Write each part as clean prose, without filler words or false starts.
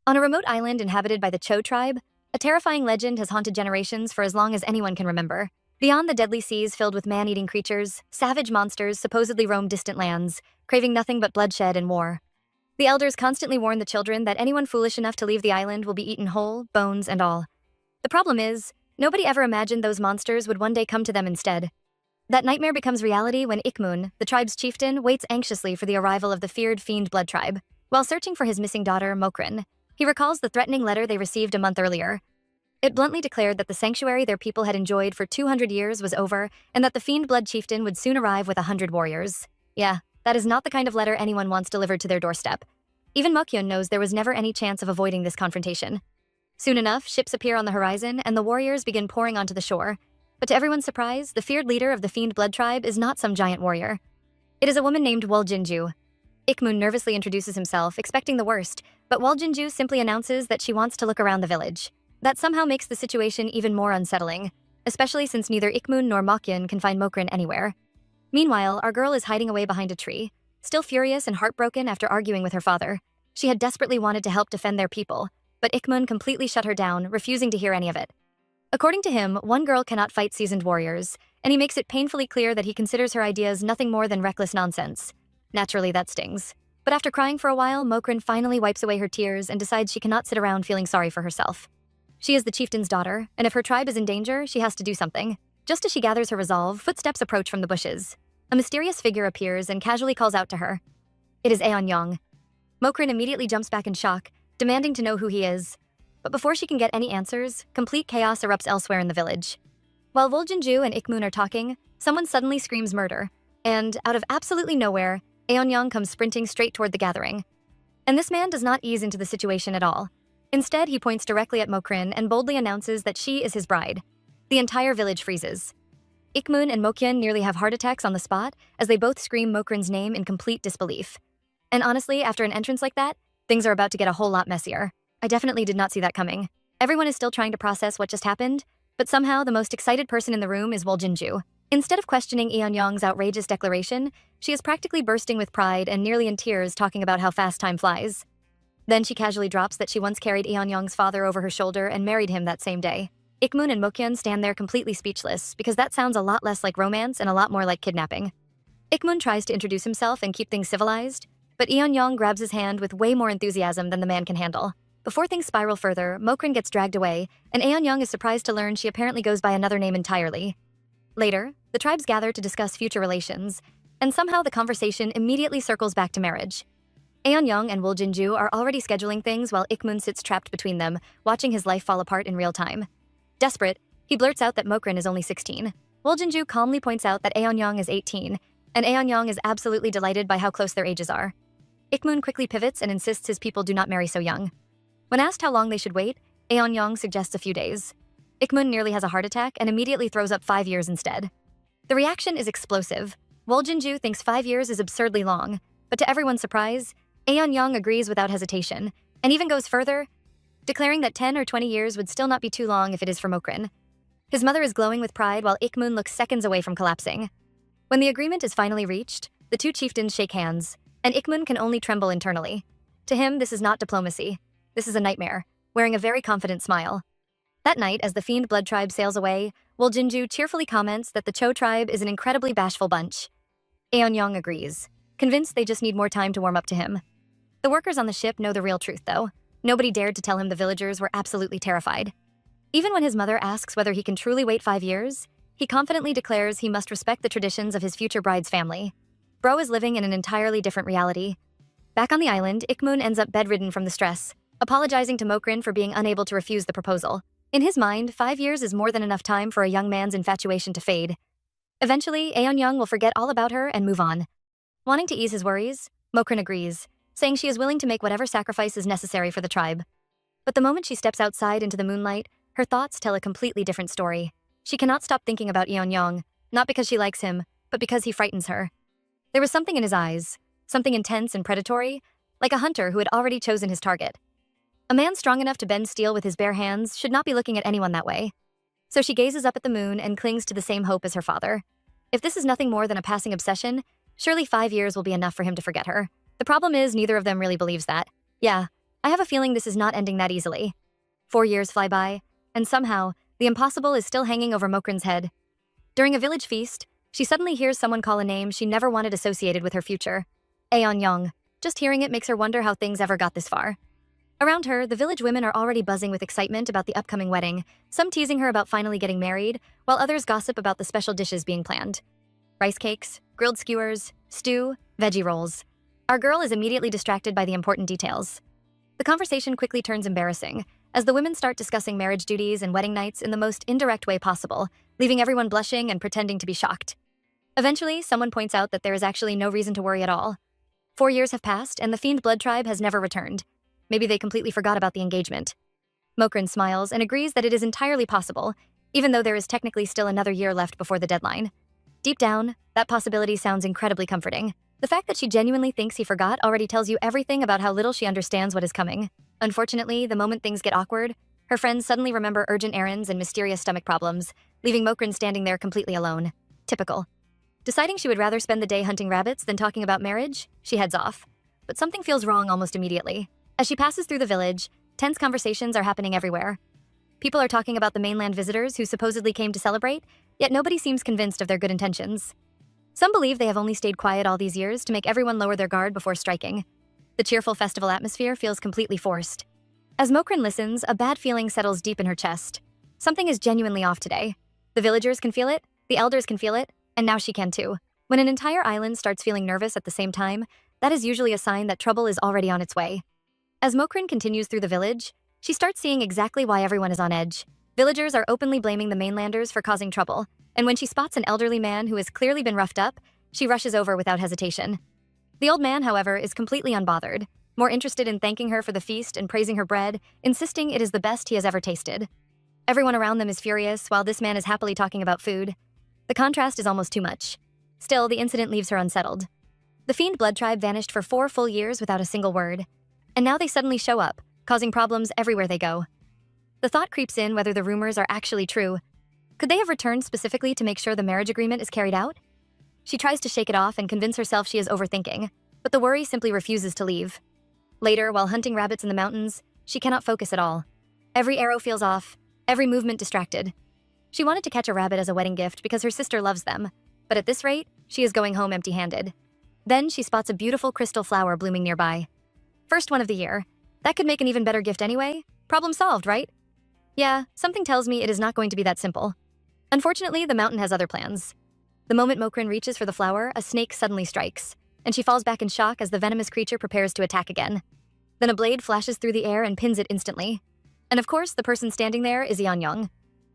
On a remote island inhabited by the Cho tribe, a terrifying legend has haunted generations for as long as anyone can remember. Beyond the deadly seas filled with man-eating creatures, savage monsters supposedly roam distant lands, craving nothing but bloodshed and war. The elders constantly warn the children that anyone foolish enough to leave the island will be eaten whole, bones and all. The problem is, nobody ever imagined those monsters would one day come to them instead. That nightmare becomes reality when Ikmun, the tribe's chieftain, waits anxiously for the arrival of the feared fiend blood tribe. While searching for his missing daughter, Mokrin, he recalls the threatening letter they received a month earlier. It bluntly declared that the sanctuary their people had enjoyed for 200 years was over, and that the fiend blood chieftain would soon arrive with 100 warriors. Yeah, that is not the kind of letter anyone wants delivered to their doorstep. Even Mokyun knows there was never any chance of avoiding this confrontation. Soon enough, ships appear on the horizon, and the warriors begin pouring onto the shore. But to everyone's surprise, the feared leader of the fiend blood tribe is not some giant warrior. It is a woman named Woljinju. Ikmun nervously introduces himself, expecting the worst, but Woljinju simply announces that she wants to look around the village. That somehow makes the situation even more unsettling, especially since neither Ikmun nor Mokyun can find Mokrin anywhere. Meanwhile, our girl is hiding away behind a tree, still furious and heartbroken after arguing with her father. She had desperately wanted to help defend their people, but Ikmun completely shut her down, refusing to hear any of it. According to him, one girl cannot fight seasoned warriors, and he makes it painfully clear that he considers her ideas nothing more than reckless nonsense. Naturally, that stings. But after crying for a while, Mokrin finally wipes away her tears and decides she cannot sit around feeling sorry for herself. She is the chieftain's daughter, and if her tribe is in danger, she has to do something. Just as she gathers her resolve, footsteps approach from the bushes. A mysterious figure appears and casually calls out to her. It is Aeon. Mokrin immediately jumps back in shock, demanding to know who he is. But before she can get any answers, complete chaos erupts elsewhere in the village. While Woljinju and Ikmun are talking, someone suddenly screams murder, and out of absolutely nowhere, Aeon comes sprinting straight toward the gathering. And this man does not ease into the situation at all. Instead, he points directly at Mokrin and boldly announces that she is his bride. The entire village freezes. Ikmun and Mokyun nearly have heart attacks on the spot as they both scream Mokrin's name in complete disbelief. And honestly, after an entrance like that, things are about to get a whole lot messier. I definitely did not see that coming. Everyone is still trying to process what just happened, but somehow the most excited person in the room is Woljinju. Instead of questioning Aeon's outrageous declaration, she is practically bursting with pride and nearly in tears talking about how fast time flies. Then she casually drops that she once carried Aeon's father over her shoulder and married him that same day. Ikmun and Mokyun stand there completely speechless because that sounds a lot less like romance and a lot more like kidnapping. Ikmun tries to introduce himself and keep things civilized, but Aeon grabs his hand with way more enthusiasm than the man can handle. Before things spiral further, Mokrin gets dragged away, and Aeon is surprised to learn she apparently goes by another name entirely. Later, the tribes gather to discuss future relations, and somehow the conversation immediately circles back to marriage. Aeon and Woljinju are already scheduling things while Ikmun sits trapped between them, watching his life fall apart in real time. Desperate, he blurts out that Mokrin is only 16. Woljinju calmly points out that Aeon is 18, and Aeon is absolutely delighted by how close their ages are. Ikmun quickly pivots and insists his people do not marry so young. When asked how long they should wait, Aeon suggests a few days. Ikmun nearly has a heart attack and immediately throws up 5 years instead. The reaction is explosive. Woljinju thinks 5 years is absurdly long, but to everyone's surprise, Aeon agrees without hesitation, and even goes further, declaring that 10 or 20 years would still not be too long if it is for Mokrin. His mother is glowing with pride while Ikmun looks seconds away from collapsing. When the agreement is finally reached, the two chieftains shake hands, and Ikmun can only tremble internally. To him, this is not diplomacy. This is a nightmare, wearing a very confident smile. That night, as the fiend blood tribe sails away, Woljinju cheerfully comments that the Cho tribe is an incredibly bashful bunch. Aeon agrees, convinced they just need more time to warm up to him. The workers on the ship know the real truth, though. Nobody dared to tell him the villagers were absolutely terrified. Even when his mother asks whether he can truly wait 5 years, he confidently declares he must respect the traditions of his future bride's family. Bro is living in an entirely different reality. Back on the island, Ikmun ends up bedridden from the stress, apologizing to Mokrin for being unable to refuse the proposal. In his mind, 5 years is more than enough time for a young man's infatuation to fade. Eventually, Aeon will forget all about her and move on. Wanting to ease his worries, Mokrin agrees, saying she is willing to make whatever sacrifice is necessary for the tribe. But the moment she steps outside into the moonlight, her thoughts tell a completely different story. She cannot stop thinking about Aeon, not because she likes him, but because he frightens her. There was something in his eyes, something intense and predatory, like a hunter who had already chosen his target. A man strong enough to bend steel with his bare hands should not be looking at anyone that way. So she gazes up at the moon and clings to the same hope as her father. If this is nothing more than a passing obsession, surely 5 years will be enough for him to forget her. The problem is neither of them really believes that. Yeah, I have a feeling this is not ending that easily. 4 years fly by, and somehow, the impossible is still hanging over Mokran's head. During a village feast, she suddenly hears someone call a name she never wanted associated with her future. Aeon. Just hearing it makes her wonder how things ever got this far. Around her, the village women are already buzzing with excitement about the upcoming wedding, some teasing her about finally getting married, while others gossip about the special dishes being planned. Rice cakes, grilled skewers, stew, veggie rolls. Our girl is immediately distracted by the important details. The conversation quickly turns embarrassing, as the women start discussing marriage duties and wedding nights in the most indirect way possible, leaving everyone blushing and pretending to be shocked. Eventually, someone points out that there is actually no reason to worry at all. 4 years have passed, and the Fiend blood tribe has never returned. Maybe they completely forgot about the engagement. Mokran smiles and agrees that it is entirely possible, even though there is technically still another year left before the deadline. Deep down, that possibility sounds incredibly comforting. The fact that she genuinely thinks he forgot already tells you everything about how little she understands what is coming. Unfortunately, the moment things get awkward, her friends suddenly remember urgent errands and mysterious stomach problems, leaving Mokran standing there completely alone. Typical. Deciding she would rather spend the day hunting rabbits than talking about marriage, she heads off. But something feels wrong almost immediately. As she passes through the village, tense conversations are happening everywhere. People are talking about the mainland visitors who supposedly came to celebrate, yet nobody seems convinced of their good intentions. Some believe they have only stayed quiet all these years to make everyone lower their guard before striking. The cheerful festival atmosphere feels completely forced. As Mokran listens, a bad feeling settles deep in her chest. Something is genuinely off today. The villagers can feel it, the elders can feel it, and now she can too. When an entire island starts feeling nervous at the same time, that is usually a sign that trouble is already on its way. As Mokran continues through the village, she starts seeing exactly why everyone is on edge. Villagers are openly blaming the mainlanders for causing trouble, and when she spots an elderly man who has clearly been roughed up, she rushes over without hesitation. The old man, however, is completely unbothered, more interested in thanking her for the feast and praising her bread, insisting it is the best he has ever tasted. Everyone around them is furious, while this man is happily talking about food. The contrast is almost too much. Still, the incident leaves her unsettled. The Fiend blood tribe vanished for 4 full years without a single word. And now they suddenly show up, causing problems everywhere they go. The thought creeps in whether the rumors are actually true. Could they have returned specifically to make sure the marriage agreement is carried out? She tries to shake it off and convince herself she is overthinking, but the worry simply refuses to leave. Later, while hunting rabbits in the mountains, she cannot focus at all. Every arrow feels off, every movement distracted. She wanted to catch a rabbit as a wedding gift because her sister loves them, but at this rate, she is going home empty-handed. Then she spots a beautiful crystal flower blooming nearby. First one of the year. That could make an even better gift anyway. Problem solved, right? Yeah, something tells me it is not going to be that simple. Unfortunately, the mountain has other plans. The moment Mokran reaches for the flower, a snake suddenly strikes, and she falls back in shock as the venomous creature prepares to attack again. Then a blade flashes through the air and pins it instantly. And of course, the person standing there is Yeon.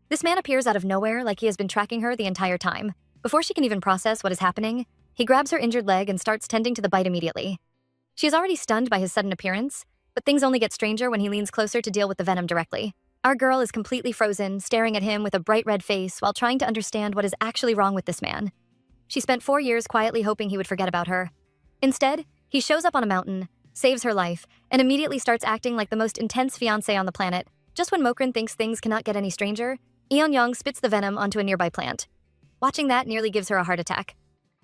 This man appears out of nowhere like he has been tracking her the entire time. Before she can even process what is happening, he grabs her injured leg and starts tending to the bite immediately. She is already stunned by his sudden appearance, but things only get stranger when he leans closer to deal with the venom directly. Our girl is completely frozen, staring at him with a bright red face while trying to understand what is actually wrong with this man. She spent 4 years quietly hoping he would forget about her. Instead, he shows up on a mountain, saves her life, and immediately starts acting like the most intense fiancé on the planet. Just when Mokran thinks things cannot get any stranger, Yeon spits the venom onto a nearby plant. Watching that nearly gives her a heart attack.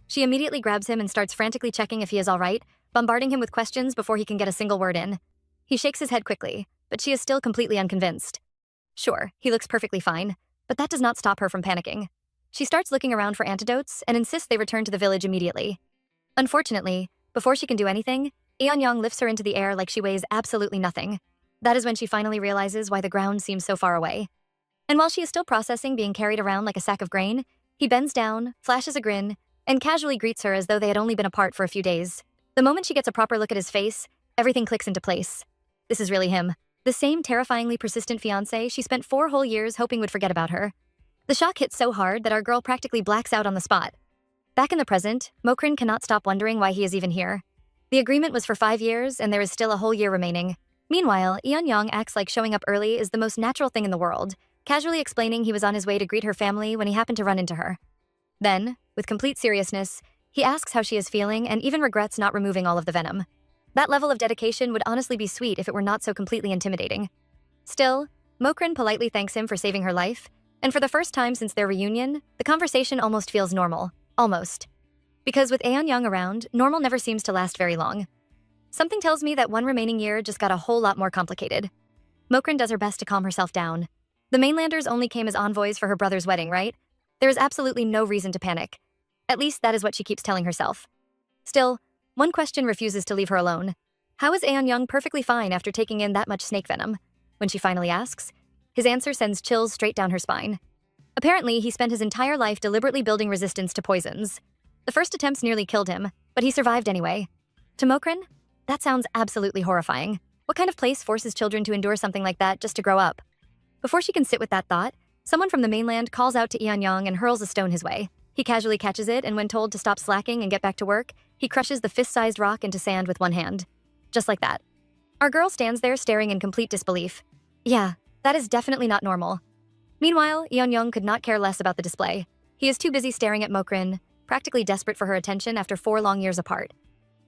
She immediately grabs him and starts frantically checking if he is all right, bombarding him with questions before he can get a single word in. He shakes his head quickly, but she is still completely unconvinced. Sure, he looks perfectly fine, but that does not stop her from panicking. She starts looking around for antidotes and insists they return to the village immediately. Unfortunately, before she can do anything, Yeon lifts her into the air like she weighs absolutely nothing. That is when she finally realizes why the ground seems so far away. And while she is still processing being carried around like a sack of grain, he bends down, flashes a grin, and casually greets her as though they had only been apart for a few days. The moment she gets a proper look at his face, everything clicks into place. This is really him. The same terrifyingly persistent fiancé she spent 4 whole years hoping would forget about her. The shock hits so hard that our girl practically blacks out on the spot. Back in the present, Mokran cannot stop wondering why he is even here. The agreement was for 5 years, and there is still a whole year remaining. Meanwhile, Yeon acts like showing up early is the most natural thing in the world, casually explaining he was on his way to greet her family when he happened to run into her. Then, with complete seriousness, he asks how she is feeling and even regrets not removing all of the venom. That level of dedication would honestly be sweet if it were not so completely intimidating. Still, Mokran politely thanks him for saving her life, and for the first time since their reunion, the conversation almost feels normal. Almost. Because with Yeon around, normal never seems to last very long. Something tells me that one remaining year just got a whole lot more complicated. Mokrin does her best to calm herself down. The mainlanders only came as envoys for her brother's wedding, right? There is absolutely no reason to panic. At least that is what she keeps telling herself. Still, one question refuses to leave her alone. How is Aeon perfectly fine after taking in that much snake venom? When she finally asks, his answer sends chills straight down her spine. Apparently, he spent his entire life deliberately building resistance to poisons. The first attempts nearly killed him, but he survived anyway. To Mokrin, that sounds absolutely horrifying. What kind of place forces children to endure something like that just to grow up? Before she can sit with that thought, someone from the mainland calls out to Eonyang and hurls a stone his way. He casually catches it, and when told to stop slacking and get back to work, he crushes the fist-sized rock into sand with one hand. Just like that. Our girl stands there staring in complete disbelief. Yeah, that is definitely not normal. Meanwhile, Eonyang could not care less about the display. He is too busy staring at Mokrin, practically desperate for her attention after 4 long years apart.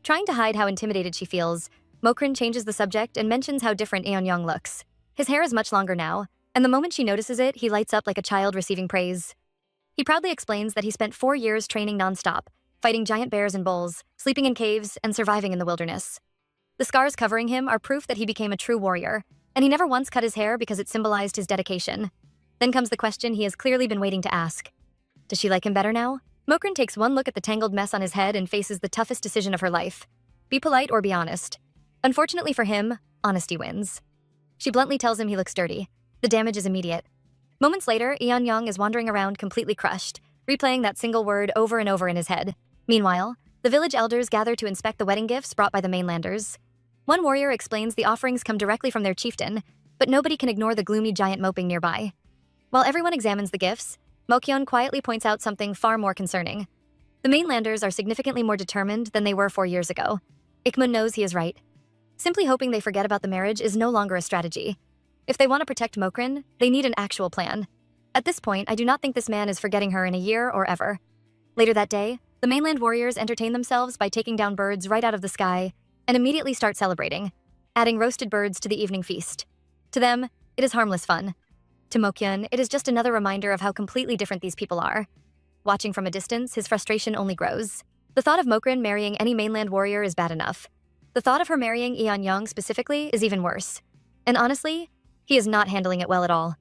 Trying to hide how intimidated she feels, Mokrin changes the subject and mentions how different Eonyang looks. His hair is much longer now, and the moment she notices it, he lights up like a child receiving praise. He proudly explains that he spent 4 years training nonstop, fighting giant bears and bulls, sleeping in caves, and surviving in the wilderness. The scars covering him are proof that he became a true warrior, and he never once cut his hair because it symbolized his dedication. Then comes the question he has clearly been waiting to ask. Does she like him better now? Mokrin takes one look at the tangled mess on his head and faces the toughest decision of her life. Be polite or be honest. Unfortunately for him, honesty wins. She bluntly tells him he looks dirty. The damage is immediate. Moments later, Eonyang is wandering around completely crushed, replaying that single word over and over in his head. Meanwhile, the village elders gather to inspect the wedding gifts brought by the mainlanders. One warrior explains the offerings come directly from their chieftain, but nobody can ignore the gloomy giant moping nearby. While everyone examines the gifts, Mokyeon quietly points out something far more concerning. The mainlanders are significantly more determined than they were 4 years ago. Ikmun knows he is right. Simply hoping they forget about the marriage is no longer a strategy. If they want to protect Mokrin, they need an actual plan. At this point, I do not think this man is forgetting her in a year or ever. Later that day, the mainland warriors entertain themselves by taking down birds right out of the sky and immediately start celebrating, adding roasted birds to the evening feast. To them, it is harmless fun. To Mokyeon, it is just another reminder of how completely different these people are. Watching from a distance, his frustration only grows. The thought of Mokrin marrying any mainland warrior is bad enough. The thought of her marrying Eonyang specifically is even worse. And honestly, he is not handling it well at all.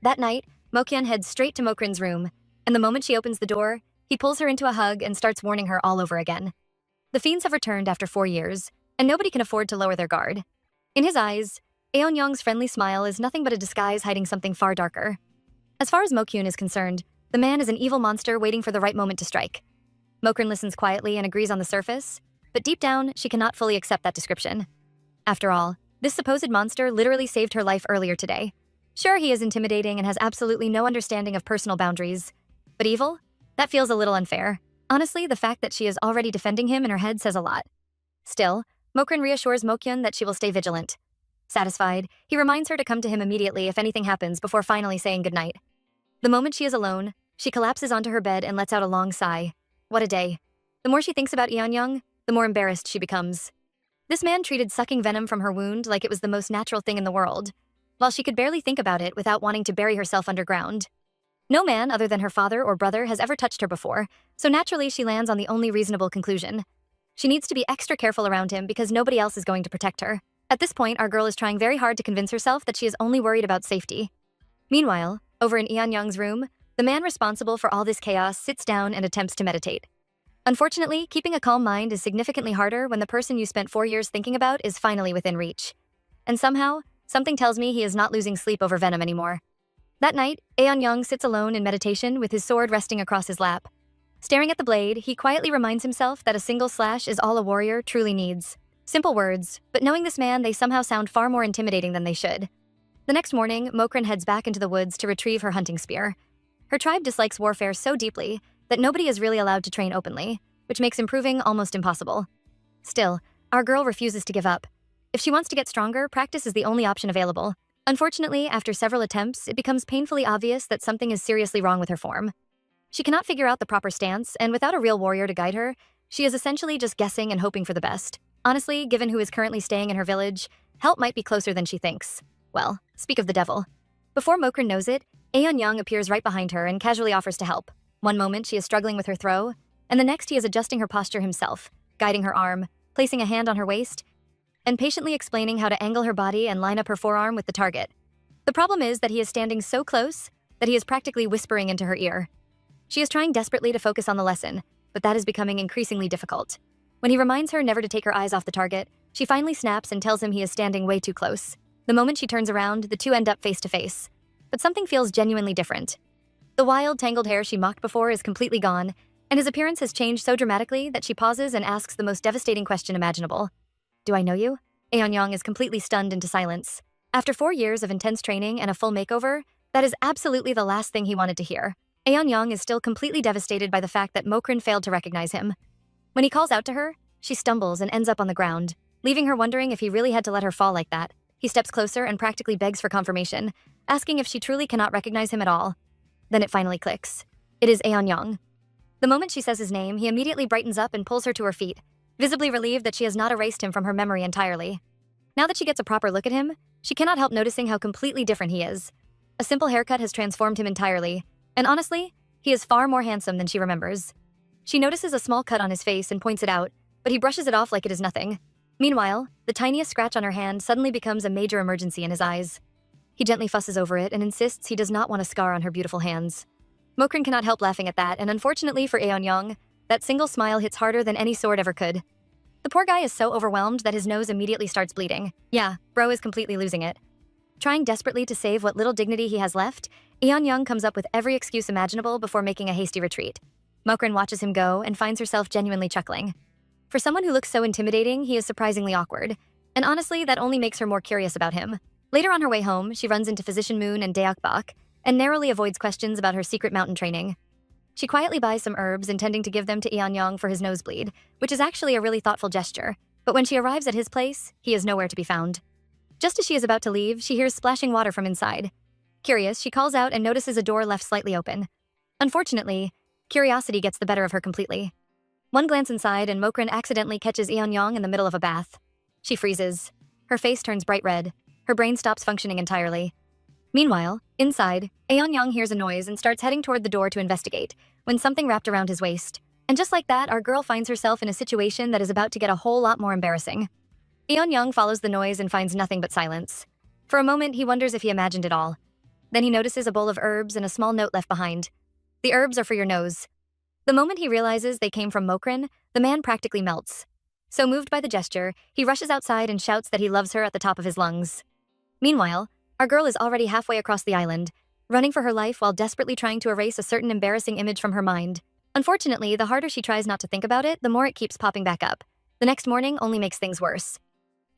That night, Mokyeon heads straight to Mokrin's room, and the moment she opens the door, he pulls her into a hug and starts warning her all over again. The fiends have returned after 4 years, and nobody can afford to lower their guard. In his eyes, Eonyang's friendly smile is nothing but a disguise hiding something far darker. As far as Mokyeon is concerned, the man is an evil monster waiting for the right moment to strike. Mokrin listens quietly and agrees on the surface, but deep down, she cannot fully accept that description. After all, this supposed monster literally saved her life earlier today. Sure, he is intimidating and has absolutely no understanding of personal boundaries. But evil? That feels a little unfair. Honestly, the fact that she is already defending him in her head says a lot. Still, Mokrin reassures Mokyeon that she will stay vigilant. Satisfied, he reminds her to come to him immediately if anything happens before finally saying goodnight. The moment she is alone, she collapses onto her bed and lets out a long sigh. What a day. The more she thinks about Eonyang, the more embarrassed she becomes. This man treated sucking venom from her wound like it was the most natural thing in the world, while she could barely think about it without wanting to bury herself underground. No man other than her father or brother has ever touched her before, so naturally she lands on the only reasonable conclusion. She needs to be extra careful around him because nobody else is going to protect her. At this point, our girl is trying very hard to convince herself that she is only worried about safety. Meanwhile, over in Eonyang's room, the man responsible for all this chaos sits down and attempts to meditate. Unfortunately, keeping a calm mind is significantly harder when the person you spent 4 years thinking about is finally within reach. And somehow, something tells me he is not losing sleep over venom anymore. That night, Eonyang sits alone in meditation with his sword resting across his lap. Staring at the blade, he quietly reminds himself that a single slash is all a warrior truly needs. Simple words, but knowing this man, they somehow sound far more intimidating than they should. The next morning, Mokrin heads back into the woods to retrieve her hunting spear. Her tribe dislikes warfare so deeply that nobody is really allowed to train openly, which makes improving almost impossible. Still, our girl refuses to give up. If she wants to get stronger, practice is the only option available. Unfortunately, after several attempts, it becomes painfully obvious that something is seriously wrong with her form. She cannot figure out the proper stance, and without a real warrior to guide her, she is essentially just guessing and hoping for the best. Honestly, given who is currently staying in her village, help might be closer than she thinks. Well, speak of the devil. Before Mokrin knows it, Eonyang appears right behind her and casually offers to help. One moment she is struggling with her throw, and the next he is adjusting her posture himself, guiding her arm, placing a hand on her waist, and patiently explaining how to angle her body and line up her forearm with the target. The problem is that he is standing so close that he is practically whispering into her ear. She is trying desperately to focus on the lesson, but that is becoming increasingly difficult. When he reminds her never to take her eyes off the target, she finally snaps and tells him he is standing way too close. The moment she turns around, the two end up face to face. But something feels genuinely different. The wild, tangled hair she mocked before is completely gone, and his appearance has changed so dramatically that she pauses and asks the most devastating question imaginable. Do I know you? Aeon is completely stunned into silence. After 4 years of intense training and a full makeover, that is absolutely the last thing he wanted to hear. Aeon is still completely devastated by the fact that Mokrin failed to recognize him. When he calls out to her, she stumbles and ends up on the ground, leaving her wondering if he really had to let her fall like that. He steps closer and practically begs for confirmation, asking if she truly cannot recognize him at all. Then it finally clicks. It is Aeon. The moment she says his name, he immediately brightens up and pulls her to her feet, visibly relieved that she has not erased him from her memory entirely. Now that she gets a proper look at him, she cannot help noticing how completely different he is. A simple haircut has transformed him entirely, and honestly, he is far more handsome than she remembers. She notices a small cut on his face and points it out, but he brushes it off like it is nothing. Meanwhile, the tiniest scratch on her hand suddenly becomes a major emergency in his eyes. He gently fusses over it and insists he does not want a scar on her beautiful hands. Mokrin cannot help laughing at that, and unfortunately for Aeon, that single smile hits harder than any sword ever could. The poor guy is so overwhelmed that his nose immediately starts bleeding. Yeah, bro is completely losing it. Trying desperately to save what little dignity he has left, Aeon comes up with every excuse imaginable before making a hasty retreat. Mokrin watches him go and finds herself genuinely chuckling. For someone who looks so intimidating, he is surprisingly awkward. And honestly, that only makes her more curious about him. Later on her way home, she runs into Physician Moon and Deokbok, and narrowly avoids questions about her secret mountain training. She quietly buys some herbs, intending to give them to Aeon for his nosebleed, which is actually a really thoughtful gesture. But when she arrives at his place, he is nowhere to be found. Just as she is about to leave, she hears splashing water from inside. Curious, she calls out and notices a door left slightly open. Unfortunately, curiosity gets the better of her completely. One glance inside and Mokrin accidentally catches Aeon in the middle of a bath. She freezes. Her face turns bright red. Her brain stops functioning entirely. Meanwhile, inside, Aeon hears a noise and starts heading toward the door to investigate, when something wrapped around his waist. And just like that, our girl finds herself in a situation that is about to get a whole lot more embarrassing. Aeon follows the noise and finds nothing but silence. For a moment, he wonders if he imagined it all. Then he notices a bowl of herbs and a small note left behind. The herbs are for your nose. The moment he realizes they came from Mokrin, the man practically melts. So moved by the gesture, he rushes outside and shouts that he loves her at the top of his lungs. Meanwhile, our girl is already halfway across the island, running for her life while desperately trying to erase a certain embarrassing image from her mind. Unfortunately, the harder she tries not to think about it, the more it keeps popping back up. The next morning only makes things worse.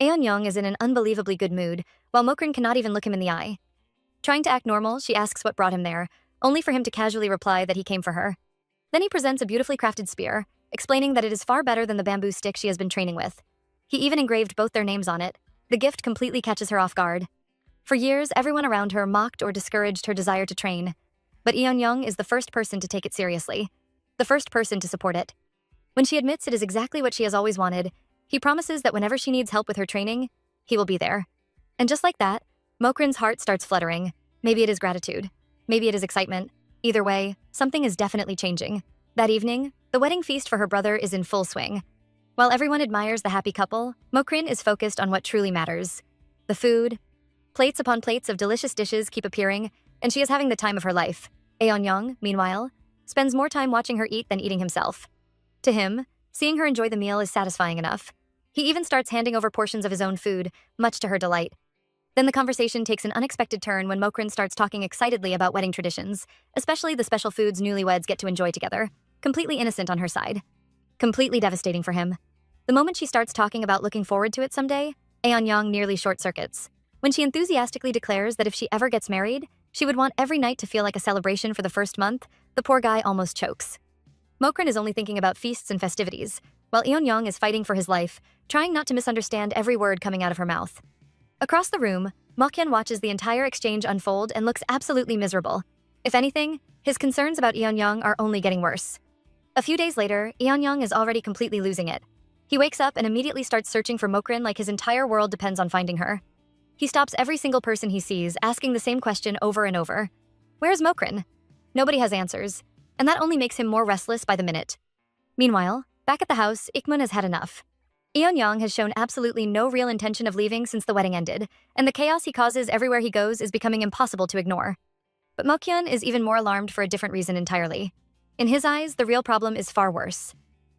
Aeon is in an unbelievably good mood, while Mokrin cannot even look him in the eye. Trying to act normal, she asks what brought him there, only for him to casually reply that he came for her. Then he presents a beautifully crafted spear, explaining that it is far better than the bamboo stick she has been training with. He even engraved both their names on it. The gift completely catches her off guard. For years, everyone around her mocked or discouraged her desire to train. But Aeon is the first person to take it seriously, the first person to support it. When she admits it is exactly what she has always wanted, he promises that whenever she needs help with her training, he will be there. And just like that, Mokrin's heart starts fluttering. Maybe it is gratitude. Maybe it is excitement. Either way, something is definitely changing. That evening, the wedding feast for her brother is in full swing. While everyone admires the happy couple, Mokrin is focused on what truly matters. The food. Plates upon plates of delicious dishes keep appearing, and she is having the time of her life. Aeon, meanwhile, spends more time watching her eat than eating himself. To him, seeing her enjoy the meal is satisfying enough. He even starts handing over portions of his own food, much to her delight. Then the conversation takes an unexpected turn when Mokrin starts talking excitedly about wedding traditions, especially the special foods newlyweds get to enjoy together, completely innocent on her side. Completely devastating for him. The moment she starts talking about looking forward to it someday, Aeon nearly short-circuits. When she enthusiastically declares that if she ever gets married, she would want every night to feel like a celebration for the first month, the poor guy almost chokes. Mokrin is only thinking about feasts and festivities, while Aeon is fighting for his life, trying not to misunderstand every word coming out of her mouth. Across the room, Mokhyun watches the entire exchange unfold and looks absolutely miserable. If anything, his concerns about Eun-young are only getting worse. A few days later, Eun-young is already completely losing it. He wakes up and immediately starts searching for Mokrin like his entire world depends on finding her. He stops every single person he sees, asking the same question over and over. Where's Mokrin? Nobody has answers, and that only makes him more restless by the minute. Meanwhile, back at the house, Ikmun has had enough. Eonyang has shown absolutely no real intention of leaving since the wedding ended, and the chaos he causes everywhere he goes is becoming impossible to ignore. But Mokyun is even more alarmed for a different reason entirely. In his eyes, the real problem is far worse.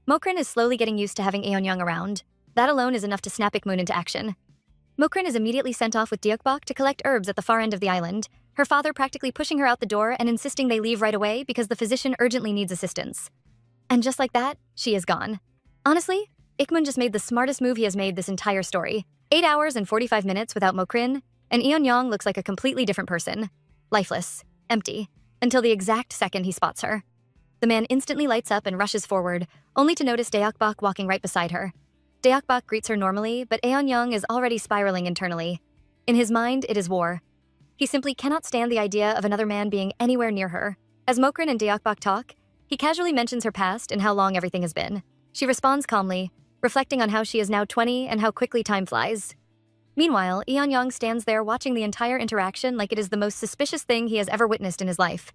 Mokrin is slowly getting used to having Eonyang around. That alone is enough to snap Ikmun into action. Mokrin is immediately sent off with Deokbok to collect herbs at the far end of the island, her father practically pushing her out the door and insisting they leave right away because the physician urgently needs assistance. And just like that, she is gone. Honestly, Ikmun just made the smartest move he has made this entire story. 8 hours and 45 minutes without Mokrin, and Eonyang looks like a completely different person. Lifeless, empty, until the exact second he spots her. The man instantly lights up and rushes forward, only to notice Deokbok walking right beside her. Deokbok greets her normally, but Eonyang is already spiraling internally. In his mind, it is war. He simply cannot stand the idea of another man being anywhere near her. As Mokrin and Deokbok talk, he casually mentions her past and how long everything has been. She responds calmly, reflecting on how she is now 20 and how quickly time flies. Meanwhile, Eonyang stands there watching the entire interaction like it is the most suspicious thing he has ever witnessed in his life.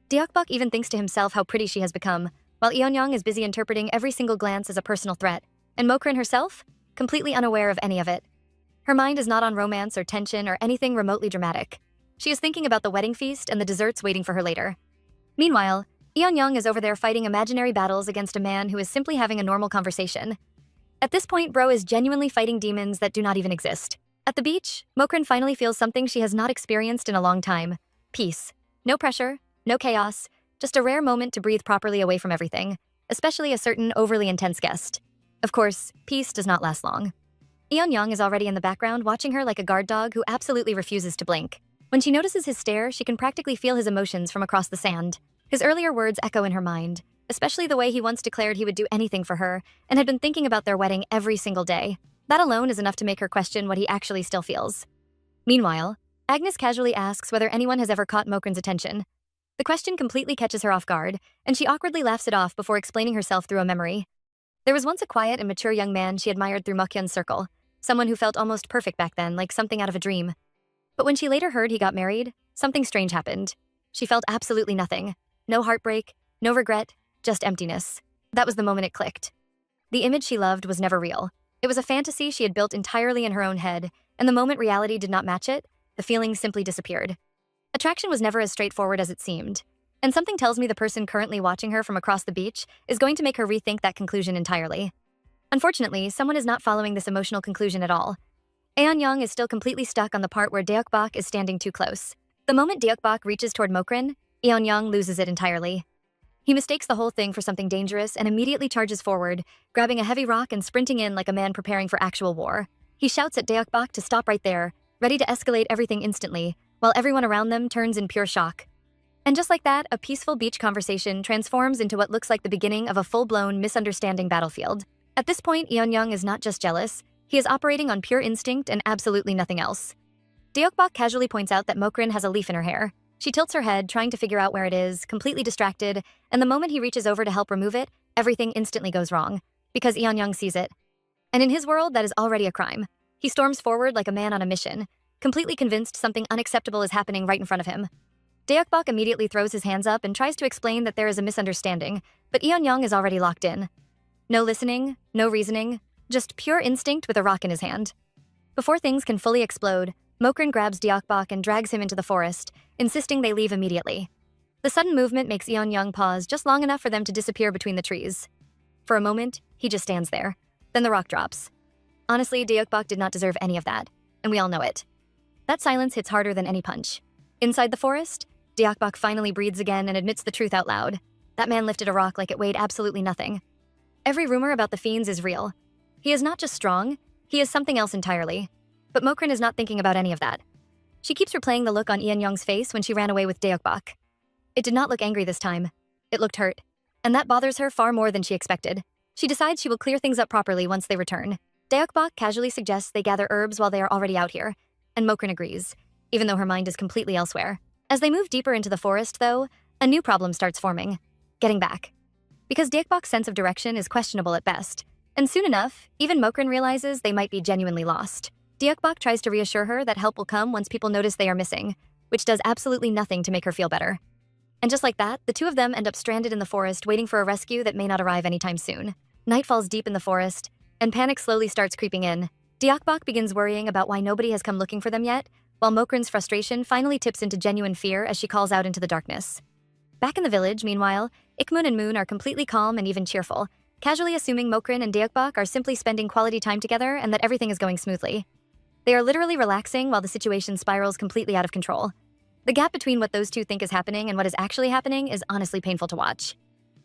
Deokbok even thinks to himself how pretty she has become, while Eonyang is busy interpreting every single glance as a personal threat, and Mokrin herself, completely unaware of any of it. Her mind is not on romance or tension or anything remotely dramatic. She is thinking about the wedding feast and the desserts waiting for her later. Meanwhile, Eonyang is over there fighting imaginary battles against a man who is simply having a normal conversation. At this point, bro is genuinely fighting demons that do not even exist. At the beach, Mokrin finally feels something she has not experienced in a long time. Peace. No pressure, no chaos, just a rare moment to breathe properly away from everything, especially a certain overly intense guest. Of course, peace does not last long. Eonyang is already in the background watching her like a guard dog who absolutely refuses to blink. When she notices his stare, she can practically feel his emotions from across the sand. His earlier words echo in her mind, especially the way he once declared he would do anything for her and had been thinking about their wedding every single day. That alone is enough to make her question what he actually still feels. Meanwhile, Agnes casually asks whether anyone has ever caught Mokrin's attention. The question completely catches her off guard, and she awkwardly laughs it off before explaining herself through a memory. There was once a quiet and mature young man she admired through Mokyun's circle, someone who felt almost perfect back then, like something out of a dream. But when she later heard he got married, something strange happened. She felt absolutely nothing. No heartbreak, no regret, just emptiness. That was the moment it clicked. The image she loved was never real. It was a fantasy she had built entirely in her own head, and the moment reality did not match it, the feeling simply disappeared. Attraction was never as straightforward as it seemed, and something tells me the person currently watching her from across the beach is going to make her rethink that conclusion entirely. Unfortunately, someone is not following this emotional conclusion at all. Eonyang is still completely stuck on the part where Deokbok is standing too close. The moment Deokbok reaches toward Mokrin, Eonyang loses it entirely. He mistakes the whole thing for something dangerous and immediately charges forward, grabbing a heavy rock and sprinting in like a man preparing for actual war. He shouts at Deokbok to stop right there, ready to escalate everything instantly, while everyone around them turns in pure shock. And just like that, a peaceful beach conversation transforms into what looks like the beginning of a full-blown misunderstanding battlefield. At this point, Eonyang is not just jealous, he is operating on pure instinct and absolutely nothing else. Deokbok casually points out that Mokrin has a leaf in her hair. She tilts her head, trying to figure out where it is, completely distracted, and the moment he reaches over to help remove it, everything instantly goes wrong, because Eonyang sees it. And in his world, that is already a crime. He storms forward like a man on a mission, completely convinced something unacceptable is happening right in front of him. Deokbok immediately throws his hands up and tries to explain that there is a misunderstanding, but Eonyang is already locked in. No listening, no reasoning, just pure instinct with a rock in his hand. Before things can fully explode, Mokrin grabs Deokbok and drags him into the forest, insisting they leave immediately. The sudden movement makes Eonyang pause just long enough for them to disappear between the trees. For a moment, he just stands there. Then the rock drops. Honestly, Deokbok did not deserve any of that, and we all know it. That silence hits harder than any punch. Inside the forest, Deokbok finally breathes again and admits the truth out loud. That man lifted a rock like it weighed absolutely nothing. Every rumor about the fiends is real. He is not just strong, he is something else entirely. But Mokrin is not thinking about any of that. She keeps replaying the look on Eonyang's face when she ran away with Deokbok. It did not look angry this time. It looked hurt. And that bothers her far more than she expected. She decides she will clear things up properly once they return. Deokbok casually suggests they gather herbs while they are already out here, and Mokrin agrees, even though her mind is completely elsewhere. As they move deeper into the forest, though, a new problem starts forming. Getting back. Because Deokbok's sense of direction is questionable at best, and soon enough, even Mokrin realizes they might be genuinely lost. Deokbok tries to reassure her that help will come once people notice they are missing, which does absolutely nothing to make her feel better. And just like that, the two of them end up stranded in the forest waiting for a rescue that may not arrive anytime soon. Night falls deep in the forest, and panic slowly starts creeping in. Deokbok begins worrying about why nobody has come looking for them yet, while Mokran's frustration finally tips into genuine fear as she calls out into the darkness. Back in the village, meanwhile, Ikmun and Moon are completely calm and even cheerful, casually assuming Mokran and Deokbok are simply spending quality time together and that everything is going smoothly. They are literally relaxing while the situation spirals completely out of control. The gap between what those two think is happening and what is actually happening is honestly painful to watch.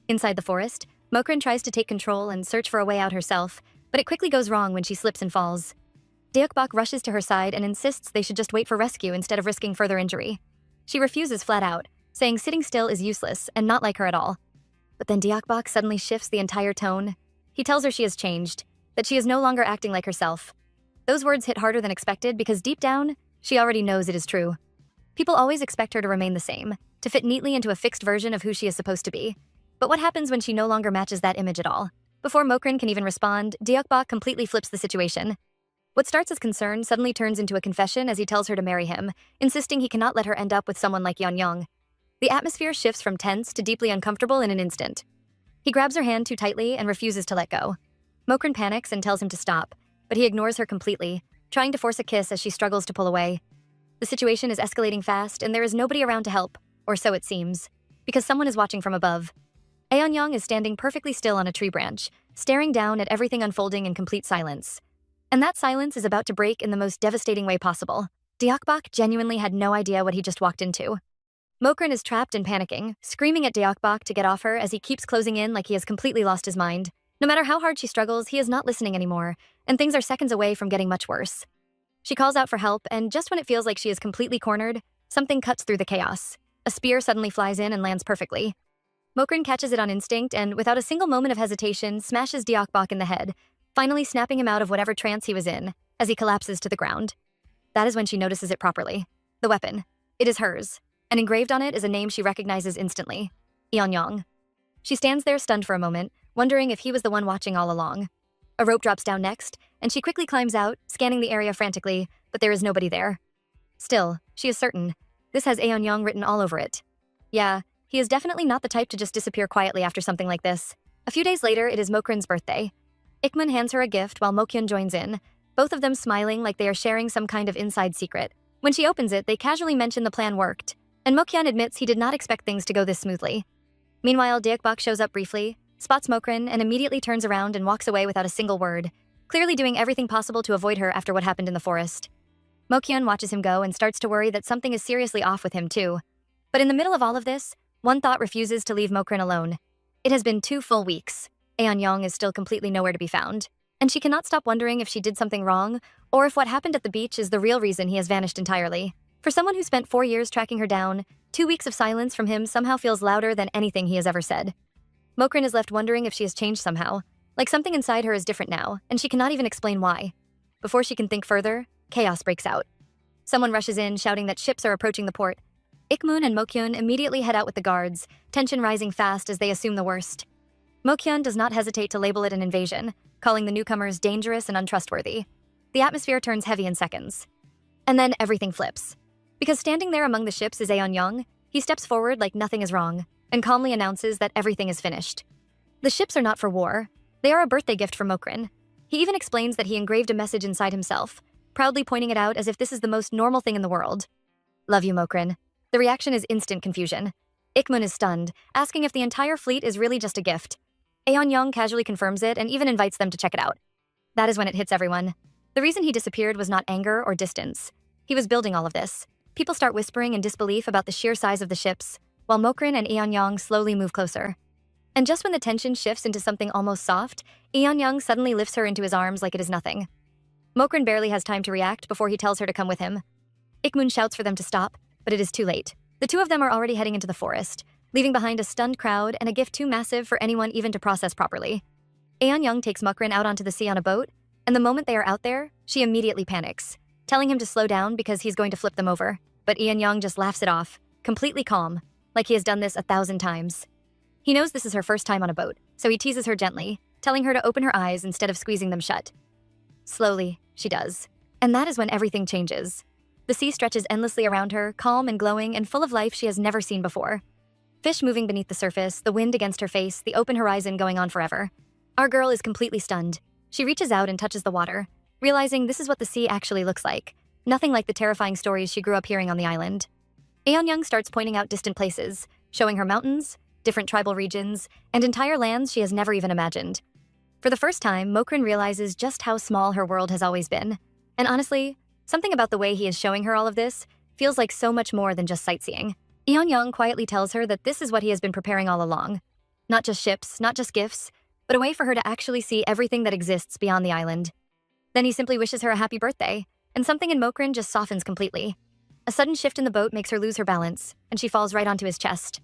Inside the forest, Mokran tries to take control and search for a way out herself, but it quickly goes wrong when she slips and falls. Deokbok rushes to her side and insists they should just wait for rescue instead of risking further injury. She refuses flat out, saying sitting still is useless and not like her at all. But then Deokbok suddenly shifts the entire tone. He tells her she has changed, that she is no longer acting like herself. Those words hit harder than expected because deep down, she already knows it is true. People always expect her to remain the same, to fit neatly into a fixed version of who she is supposed to be. But what happens when she no longer matches that image at all? Before Mokran can even respond, Deokbok completely flips the situation. What starts as concern suddenly turns into a confession as he tells her to marry him, insisting he cannot let her end up with someone like Yeonyoung. The atmosphere shifts from tense to deeply uncomfortable in an instant. He grabs her hand too tightly and refuses to let go. Mokran panics and tells him to stop, but he ignores her completely, trying to force a kiss as she struggles to pull away. The situation is escalating fast and there is nobody around to help, or so it seems, because someone is watching from above. Yeonyoung is standing perfectly still on a tree branch, staring down at everything unfolding in complete silence. And that silence is about to break in the most devastating way possible. Deokbok genuinely had no idea what he just walked into. Mokran is trapped and panicking, screaming at Deokbok to get off her as he keeps closing in like he has completely lost his mind. No matter how hard she struggles, he is not listening anymore, and things are seconds away from getting much worse. She calls out for help, and just when it feels like she is completely cornered, something cuts through the chaos. A spear suddenly flies in and lands perfectly. Mokran catches it on instinct and, without a single moment of hesitation, smashes Deokbok in the head, finally snapping him out of whatever trance he was in, as he collapses to the ground. That is when she notices it properly. The weapon. It is hers, and engraved on it is a name she recognizes instantly. Yeonyoung. She stands there stunned for a moment, wondering if he was the one watching all along. A rope drops down next, and she quickly climbs out, scanning the area frantically, but there is nobody there. Still, she is certain. This has Yeonyoung written all over it. Yeah, he is definitely not the type to just disappear quietly after something like this. A few days later, it is Mokran's birthday. Ikmun hands her a gift while Mokyun joins in, both of them smiling like they are sharing some kind of inside secret. When she opens it, they casually mention the plan worked, and Mokyun admits he did not expect things to go this smoothly. Meanwhile, Deokbok shows up briefly, spots Mokran, and immediately turns around and walks away without a single word, clearly doing everything possible to avoid her after what happened in the forest. Mokyun watches him go and starts to worry that something is seriously off with him too. But in the middle of all of this, one thought refuses to leave Mokran alone. It has been 2 full weeks. Yeonyoung is still completely nowhere to be found, and she cannot stop wondering if she did something wrong, or if what happened at the beach is the real reason he has vanished entirely. For someone who spent 4 years tracking her down, 2 weeks of silence from him somehow feels louder than anything he has ever said. Mokran is left wondering if she has changed somehow, like something inside her is different now, and she cannot even explain why. Before she can think further, chaos breaks out. Someone rushes in, shouting that ships are approaching the port. Ikmun and Mokyun immediately head out with the guards, tension rising fast as they assume the worst. Mokyun does not hesitate to label it an invasion, calling the newcomers dangerous and untrustworthy. The atmosphere turns heavy in seconds. And then everything flips. Because standing there among the ships is Yeonyoung, he steps forward like nothing is wrong, and calmly announces that everything is finished. The ships are not for war. They are a birthday gift from Mokran. He even explains that he engraved a message inside himself, proudly pointing it out as if this is the most normal thing in the world. Love you, Mokran. The reaction is instant confusion. Ikmun is stunned, asking if the entire fleet is really just a gift. Yeonyoung casually confirms it and even invites them to check it out. That is when it hits everyone. The reason he disappeared was not anger or distance. He was building all of this. People start whispering in disbelief about the sheer size of the ships, while Mokran and Yeonyoung slowly move closer. And just when the tension shifts into something almost soft, Yeonyoung suddenly lifts her into his arms like it is nothing. Mokran barely has time to react before he tells her to come with him. Ikmun shouts for them to stop, but it is too late. The two of them are already heading into the forest, leaving behind a stunned crowd and a gift too massive for anyone even to process properly. Yeonyoung takes Mokran out onto the sea on a boat, and the moment they are out there, she immediately panics, telling him to slow down because he's going to flip them over. But Yeonyoung just laughs it off, completely calm, like he has done this 1,000 times. He knows this is her first time on a boat, so he teases her gently, telling her to open her eyes instead of squeezing them shut. Slowly, she does. And that is when everything changes. The sea stretches endlessly around her, calm and glowing and full of life she has never seen before. Fish moving beneath the surface, the wind against her face, the open horizon going on forever. Our girl is completely stunned. She reaches out and touches the water, realizing this is what the sea actually looks like, nothing like the terrifying stories she grew up hearing on the island. Aeon starts pointing out distant places, showing her mountains, different tribal regions, and entire lands she has never even imagined. For the first time, Mokrin realizes just how small her world has always been. And honestly, something about the way he is showing her all of this feels like so much more than just sightseeing. Aeon quietly tells her that this is what he has been preparing all along. Not just ships, not just gifts, but a way for her to actually see everything that exists beyond the island. Then he simply wishes her a happy birthday, and something in Mokrin just softens completely. A sudden shift in the boat makes her lose her balance, and she falls right onto his chest.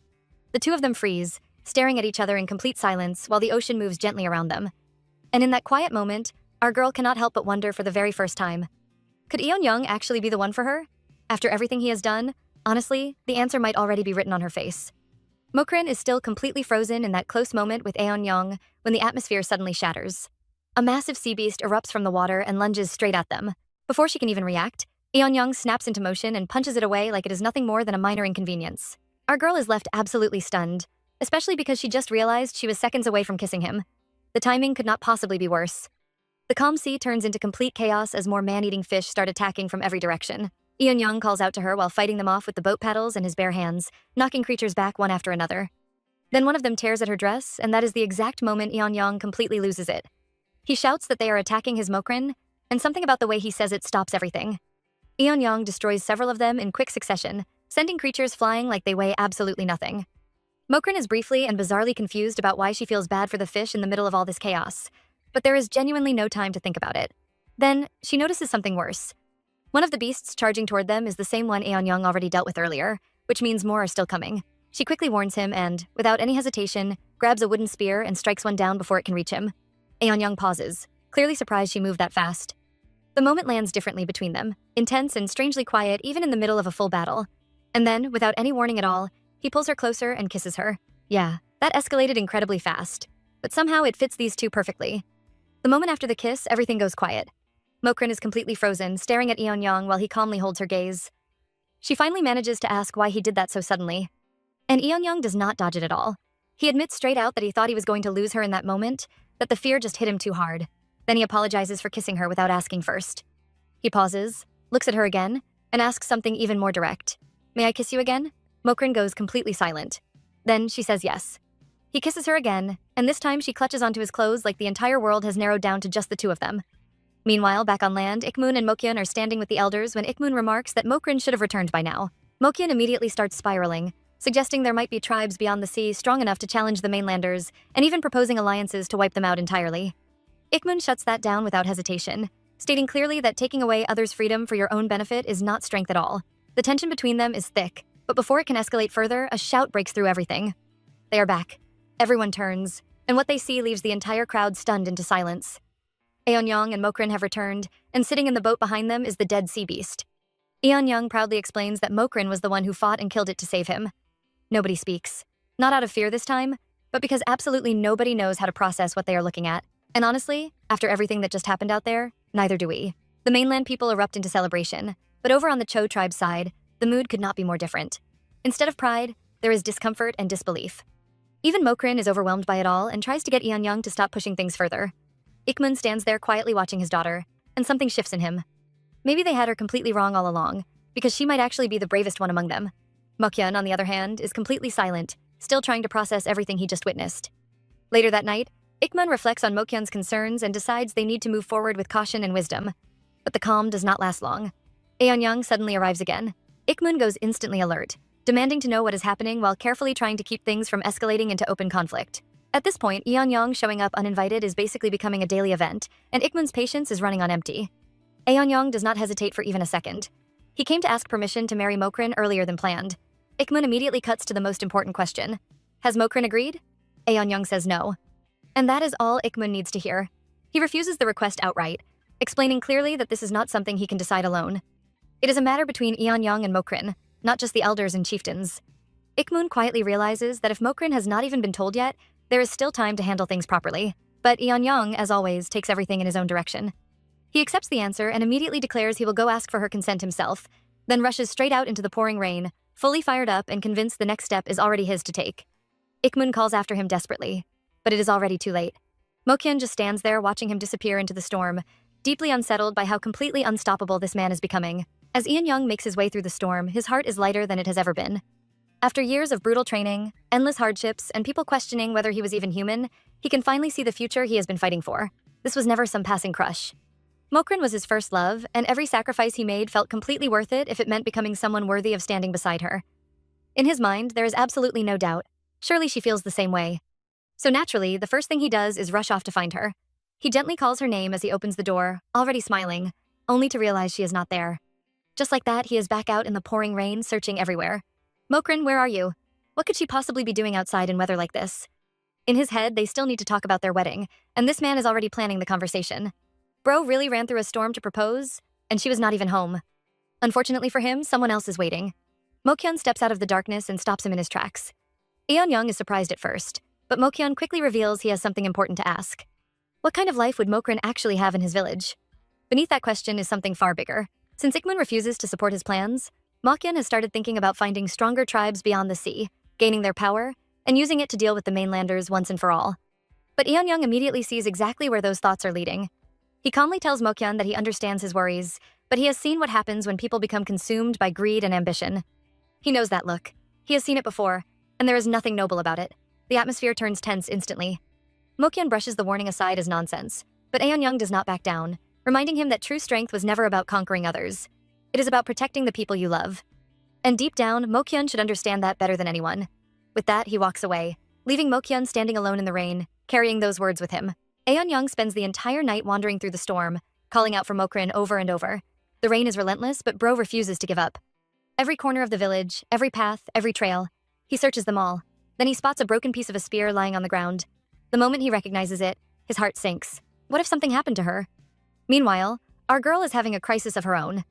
The two of them freeze, staring at each other in complete silence while the ocean moves gently around them. And in that quiet moment, our girl cannot help but wonder for the very first time. Could Aeon actually be the one for her? After everything he has done, honestly, the answer might already be written on her face. Mokrin is still completely frozen in that close moment with Aeon when the atmosphere suddenly shatters. A massive sea beast erupts from the water and lunges straight at them. Before she can even react, Aeon snaps into motion and punches it away like it is nothing more than a minor inconvenience. Our girl is left absolutely stunned, especially because she just realized she was seconds away from kissing him. The timing could not possibly be worse. The calm sea turns into complete chaos as more man-eating fish start attacking from every direction. Aeon calls out to her while fighting them off with the boat paddles and his bare hands, knocking creatures back one after another. Then one of them tears at her dress, and that is the exact moment Aeon completely loses it. He shouts that they are attacking his Mokrin, and something about the way he says it stops everything. Aeon destroys several of them in quick succession, sending creatures flying like they weigh absolutely nothing. Mokrin is briefly and bizarrely confused about why she feels bad for the fish in the middle of all this chaos, but there is genuinely no time to think about it. Then, she notices something worse. One of the beasts charging toward them is the same one Aeon already dealt with earlier, which means more are still coming. She quickly warns him and, without any hesitation, grabs a wooden spear and strikes one down before it can reach him. Aeon pauses, clearly surprised she moved that fast. The moment lands differently between them, intense and strangely quiet even in the middle of a full battle. And then, without any warning at all, he pulls her closer and kisses her. Yeah, that escalated incredibly fast, but somehow it fits these two perfectly. The moment after the kiss, everything goes quiet. Mokrin is completely frozen, staring at Aeon while he calmly holds her gaze. She finally manages to ask why he did that so suddenly. And Aeon does not dodge it at all. He admits straight out that he thought he was going to lose her in that moment, but the fear just hit him too hard. Then he apologizes for kissing her without asking first. He pauses, looks at her again, and asks something even more direct. May I kiss you again? Mokrin goes completely silent. Then she says yes. He kisses her again, and this time she clutches onto his clothes like the entire world has narrowed down to just the two of them. Meanwhile, back on land, Ikmun and Mokyeon are standing with the elders when Ikmun remarks that Mokrin should have returned by now. Mokyeon immediately starts spiraling, suggesting there might be tribes beyond the sea strong enough to challenge the mainlanders, and even proposing alliances to wipe them out entirely. Ikmun shuts that down without hesitation, stating clearly that taking away others' freedom for your own benefit is not strength at all. The tension between them is thick, but before it can escalate further, a shout breaks through everything. They are back. Everyone turns, and what they see leaves the entire crowd stunned into silence. Aeon and Mokrin have returned, and sitting in the boat behind them is the dead sea beast. Aeon proudly explains that Mokrin was the one who fought and killed it to save him. Nobody speaks. Not out of fear this time, but because absolutely nobody knows how to process what they are looking at. And honestly, after everything that just happened out there, neither do we. The mainland people erupt into celebration, but over on the Cho tribe's side, the mood could not be more different. Instead of pride, there is discomfort and disbelief. Even Mokrin is overwhelmed by it all and tries to get Aeon to stop pushing things further. Ikmun stands there quietly watching his daughter, and something shifts in him. Maybe they had her completely wrong all along, because she might actually be the bravest one among them. Mokyeon, on the other hand, is completely silent, still trying to process everything he just witnessed. Later that night, Ikmun reflects on Mokyeon's concerns and decides they need to move forward with caution and wisdom. But the calm does not last long. Aeon suddenly arrives again. Ikmun goes instantly alert, demanding to know what is happening while carefully trying to keep things from escalating into open conflict. At this point, Aeon showing up uninvited is basically becoming a daily event, and Ikmun's patience is running on empty. Aeon does not hesitate for even a second. He came to ask permission to marry Mokrin earlier than planned. Ikmun immediately cuts to the most important question. Has Mokrin agreed? Aeon says no. And that is all Ikmun needs to hear. He refuses the request outright, explaining clearly that this is not something he can decide alone. It is a matter between Aeon and Mokrin, not just the elders and chieftains. Ikmun quietly realizes that if Mokrin has not even been told yet, there is still time to handle things properly. But Aeon, as always, takes everything in his own direction. He accepts the answer and immediately declares he will go ask for her consent himself, then rushes straight out into the pouring rain, fully fired up and convinced the next step is already his to take. Ikmun calls after him desperately, but it is already too late. Mokyun just stands there watching him disappear into the storm, deeply unsettled by how completely unstoppable this man is becoming. As Eun-young makes his way through the storm, his heart is lighter than it has ever been. After years of brutal training, endless hardships, and people questioning whether he was even human, he can finally see the future he has been fighting for. This was never some passing crush. Mokrin was his first love, and every sacrifice he made felt completely worth it if it meant becoming someone worthy of standing beside her. In his mind, there is absolutely no doubt. Surely she feels the same way. So naturally, the first thing he does is rush off to find her. He gently calls her name as he opens the door, already smiling, only to realize she is not there. Just like that, he is back out in the pouring rain, searching everywhere. Mokrin, where are you? What could she possibly be doing outside in weather like this? In his head, they still need to talk about their wedding, and this man is already planning the conversation. Bro really ran through a storm to propose, and she was not even home. Unfortunately for him, someone else is waiting. Mokyun steps out of the darkness and stops him in his tracks. Eun-young is surprised at first, but Mokyun quickly reveals he has something important to ask. What kind of life would Mokrin actually have in his village? Beneath that question is something far bigger. Since Ikmun refuses to support his plans, Mokyun has started thinking about finding stronger tribes beyond the sea, gaining their power, and using it to deal with the mainlanders once and for all. But Eun-young immediately sees exactly where those thoughts are leading. He calmly tells Mokyun that he understands his worries, but he has seen what happens when people become consumed by greed and ambition. He knows that look. He has seen it before, and there is nothing noble about it. The atmosphere turns tense instantly. Mokyun brushes the warning aside as nonsense, but Eun-young does not back down, reminding him that true strength was never about conquering others. It is about protecting the people you love. And deep down, Mokyun should understand that better than anyone. With that, he walks away, leaving Mokyun standing alone in the rain, carrying those words with him. Eun-young spends the entire night wandering through the storm, calling out for Mokrin over and over. The rain is relentless, but Bro refuses to give up. Every corner of the village, every path, every trail. He searches them all. Then he spots a broken piece of a spear lying on the ground. The moment he recognizes it, his heart sinks. What if something happened to her? Meanwhile, our girl is having a crisis of her own.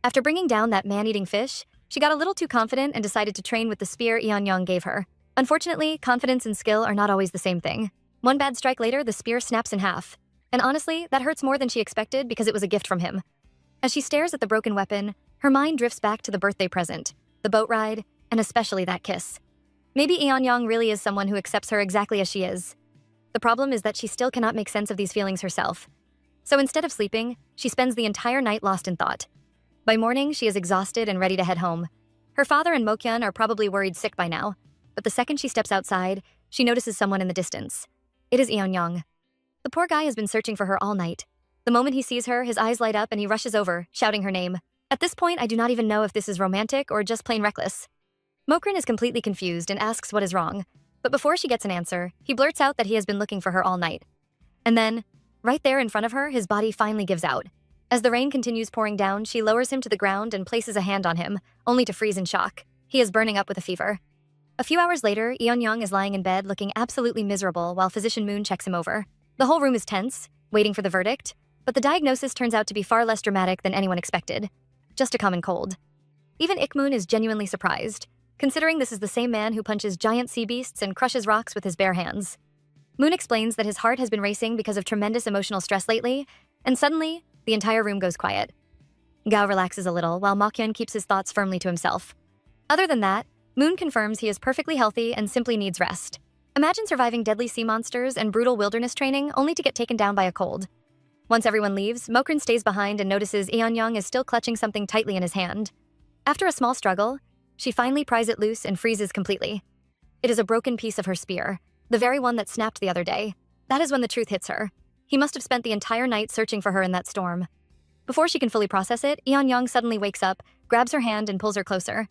After bringing down that man-eating fish, she got a little too confident and decided to train with the spear Eun-young gave her. Unfortunately, confidence and skill are not always the same thing. One bad strike later, the spear snaps in half. And honestly, that hurts more than she expected because it was a gift from him. As she stares at the broken weapon, her mind drifts back to the birthday present, the boat ride, and especially that kiss. Maybe Eun-young really is someone who accepts her exactly as she is. The problem is that she still cannot make sense of these feelings herself. So instead of sleeping, she spends the entire night lost in thought. By morning, she is exhausted and ready to head home. Her father and Mokyun are probably worried sick by now, but the second she steps outside, she notices someone in the distance. It is Eun-young. The poor guy has been searching for her all night. The moment he sees her, his eyes light up and he rushes over, shouting her name. At this point, I do not even know if this is romantic or just plain reckless. Mokrin is completely confused and asks what is wrong, but before she gets an answer, he blurts out that he has been looking for her all night. And then, right there in front of her, his body finally gives out. As the rain continues pouring down, she lowers him to the ground and places a hand on him, only to freeze in shock. He is burning up with a fever. A few hours later, Eun-young is lying in bed looking absolutely miserable while Physician Moon checks him over. The whole room is tense, waiting for the verdict, but the diagnosis turns out to be far less dramatic than anyone expected. Just a common cold. Even Ikmun is genuinely surprised, considering this is the same man who punches giant sea beasts and crushes rocks with his bare hands. Moon explains that his heart has been racing because of tremendous emotional stress lately, and suddenly, the entire room goes quiet. Gao relaxes a little while Mokyun keeps his thoughts firmly to himself. Other than that, Moon confirms he is perfectly healthy and simply needs rest. Imagine surviving deadly sea monsters and brutal wilderness training only to get taken down by a cold. Once everyone leaves, Mokrin stays behind and notices Eun-young is still clutching something tightly in his hand. After a small struggle, she finally pries it loose and freezes completely. It is a broken piece of her spear, the very one that snapped the other day. That is when the truth hits her. He must have spent the entire night searching for her in that storm. Before she can fully process it, Eun-young suddenly wakes up, grabs her hand and pulls her closer.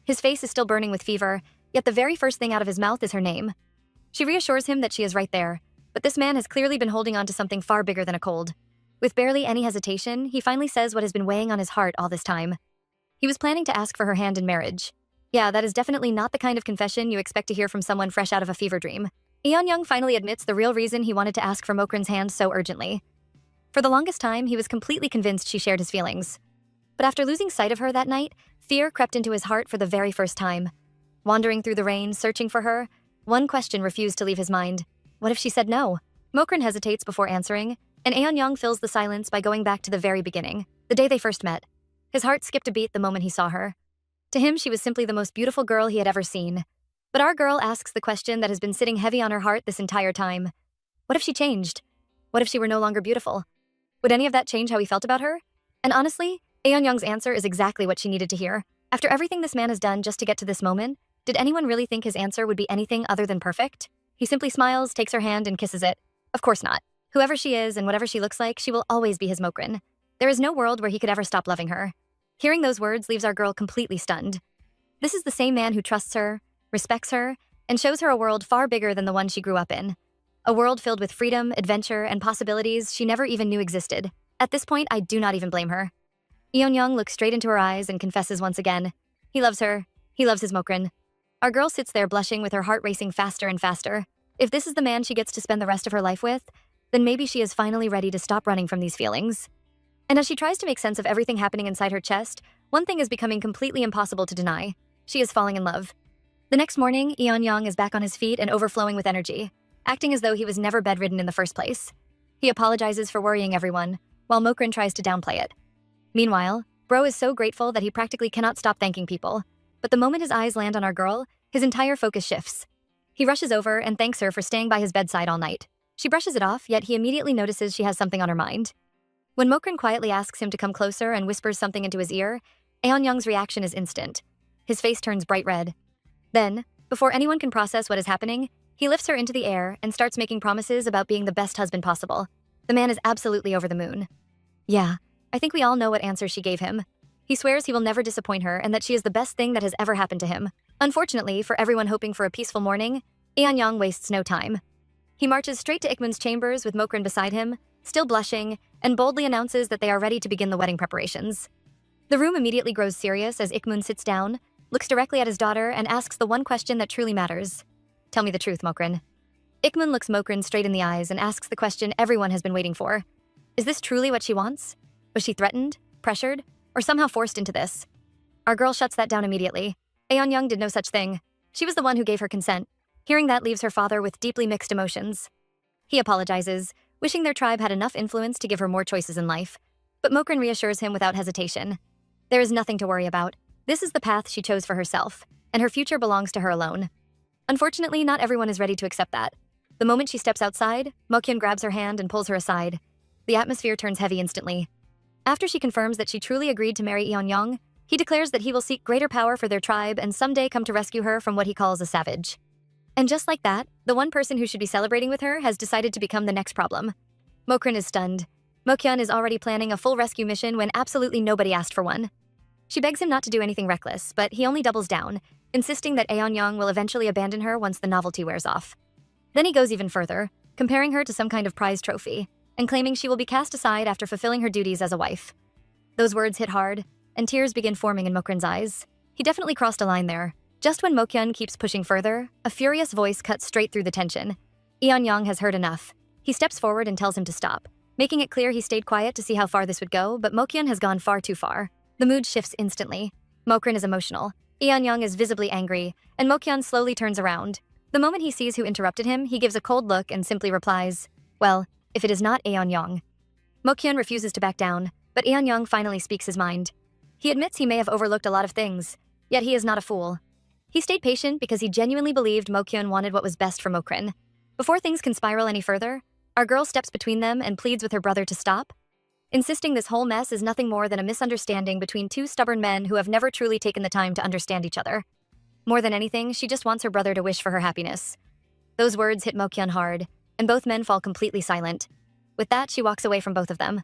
His face is still burning with fever, yet the very first thing out of his mouth is her name. She reassures him that she is right there, but this man has clearly been holding on to something far bigger than a cold. With barely any hesitation, he finally says what has been weighing on his heart all this time. He was planning to ask for her hand in marriage. Yeah, that is definitely not the kind of confession you expect to hear from someone fresh out of a fever dream. Eun-young finally admits the real reason he wanted to ask for Mokrin's hand so urgently. For the longest time, he was completely convinced she shared his feelings. But after losing sight of her that night, fear crept into his heart for the very first time. Wandering through the rain, searching for her, one question refused to leave his mind. What if she said no? Mokrin hesitates before answering, and Eun-young fills the silence by going back to the very beginning, the day they first met. His heart skipped a beat the moment he saw her. To him, she was simply the most beautiful girl he had ever seen. But our girl asks the question that has been sitting heavy on her heart this entire time. What if she changed? What if she were no longer beautiful? Would any of that change how he felt about her? And honestly, Aeon answer is exactly what she needed to hear. After everything this man has done just to get to this moment, did anyone really think his answer would be anything other than perfect? He simply smiles, takes her hand, and kisses it. Of course not. Whoever she is and whatever she looks like, she will always be his Mokrin. There is no world where he could ever stop loving her. Hearing those words leaves our girl completely stunned. This is the same man who trusts her, respects her, and shows her a world far bigger than the one she grew up in. A world filled with freedom, adventure, and possibilities she never even knew existed. At this point, I do not even blame her. Eun looks straight into her eyes and confesses once again. He loves her. He loves his Mokrin. Our girl sits there blushing with her heart racing faster and faster. If this is the man she gets to spend the rest of her life with, then maybe she is finally ready to stop running from these feelings. And as she tries to make sense of everything happening inside her chest, one thing is becoming completely impossible to deny. She is falling in love. The next morning, Eun is back on his feet and overflowing with energy, acting as though he was never bedridden in the first place. He apologizes for worrying everyone, while Mokrin tries to downplay it. Meanwhile, Bro is so grateful that he practically cannot stop thanking people. But the moment his eyes land on our girl, his entire focus shifts. He rushes over and thanks her for staying by his bedside all night. She brushes it off, yet he immediately notices she has something on her mind. When Mokrin quietly asks him to come closer and whispers something into his ear, Eun reaction is instant. His face turns bright red. Then, before anyone can process what is happening, he lifts her into the air and starts making promises about being the best husband possible. The man is absolutely over the moon. Yeah, I think we all know what answer she gave him. He swears he will never disappoint her and that she is the best thing that has ever happened to him. Unfortunately, for everyone hoping for a peaceful morning, Eun wastes no time. He marches straight to Ikmun's chambers with Mokrin beside him, still blushing, and boldly announces that they are ready to begin the wedding preparations. The room immediately grows serious as Ikmun sits down, looks directly at his daughter, and asks the one question that truly matters. Tell me the truth, Mokrin. Ikmun looks Mokrin straight in the eyes and asks the question everyone has been waiting for. Is this truly what she wants? Was she threatened, pressured, or somehow forced into this? Our girl shuts that down immediately. Eun did no such thing. She was the one who gave her consent. Hearing that leaves her father with deeply mixed emotions. He apologizes, wishing their tribe had enough influence to give her more choices in life. But Mokrin reassures him without hesitation. There is nothing to worry about. This is the path she chose for herself, and her future belongs to her alone. Unfortunately, not everyone is ready to accept that. The moment she steps outside, Mokhyun grabs her hand and pulls her aside. The atmosphere turns heavy instantly. After she confirms that she truly agreed to marry Eun, he declares that he will seek greater power for their tribe and someday come to rescue her from what he calls a savage. And just like that, the one person who should be celebrating with her has decided to become the next problem. Mokrin is stunned. Mokhyun is already planning a full rescue mission when absolutely nobody asked for one. She begs him not to do anything reckless, but he only doubles down, insisting that Eun will eventually abandon her once the novelty wears off. Then he goes even further, comparing her to some kind of prize trophy, and claiming she will be cast aside after fulfilling her duties as a wife. Those words hit hard, and tears begin forming in Mokrin's eyes. He definitely crossed a line there. Just when Mokhyun keeps pushing further, a furious voice cuts straight through the tension. Eun has heard enough. He steps forward and tells him to stop, making it clear he stayed quiet to see how far this would go, but Mokhyun has gone far too far. The mood shifts instantly. Mokrin is emotional. Eun is visibly angry, and Mokhyun slowly turns around. The moment he sees who interrupted him, he gives a cold look and simply replies, "Well, if it is not Eun." Mokhyun refuses to back down, but Eun finally speaks his mind. He admits he may have overlooked a lot of things, yet he is not a fool. He stayed patient because he genuinely believed Mokhyun wanted what was best for Mokrin. Before things can spiral any further, our girl steps between them and pleads with her brother to stop, insisting this whole mess is nothing more than a misunderstanding between two stubborn men who have never truly taken the time to understand each other. More than anything, she just wants her brother to wish for her happiness. Those words hit Mokhyun hard, and both men fall completely silent. With that, she walks away from both of them.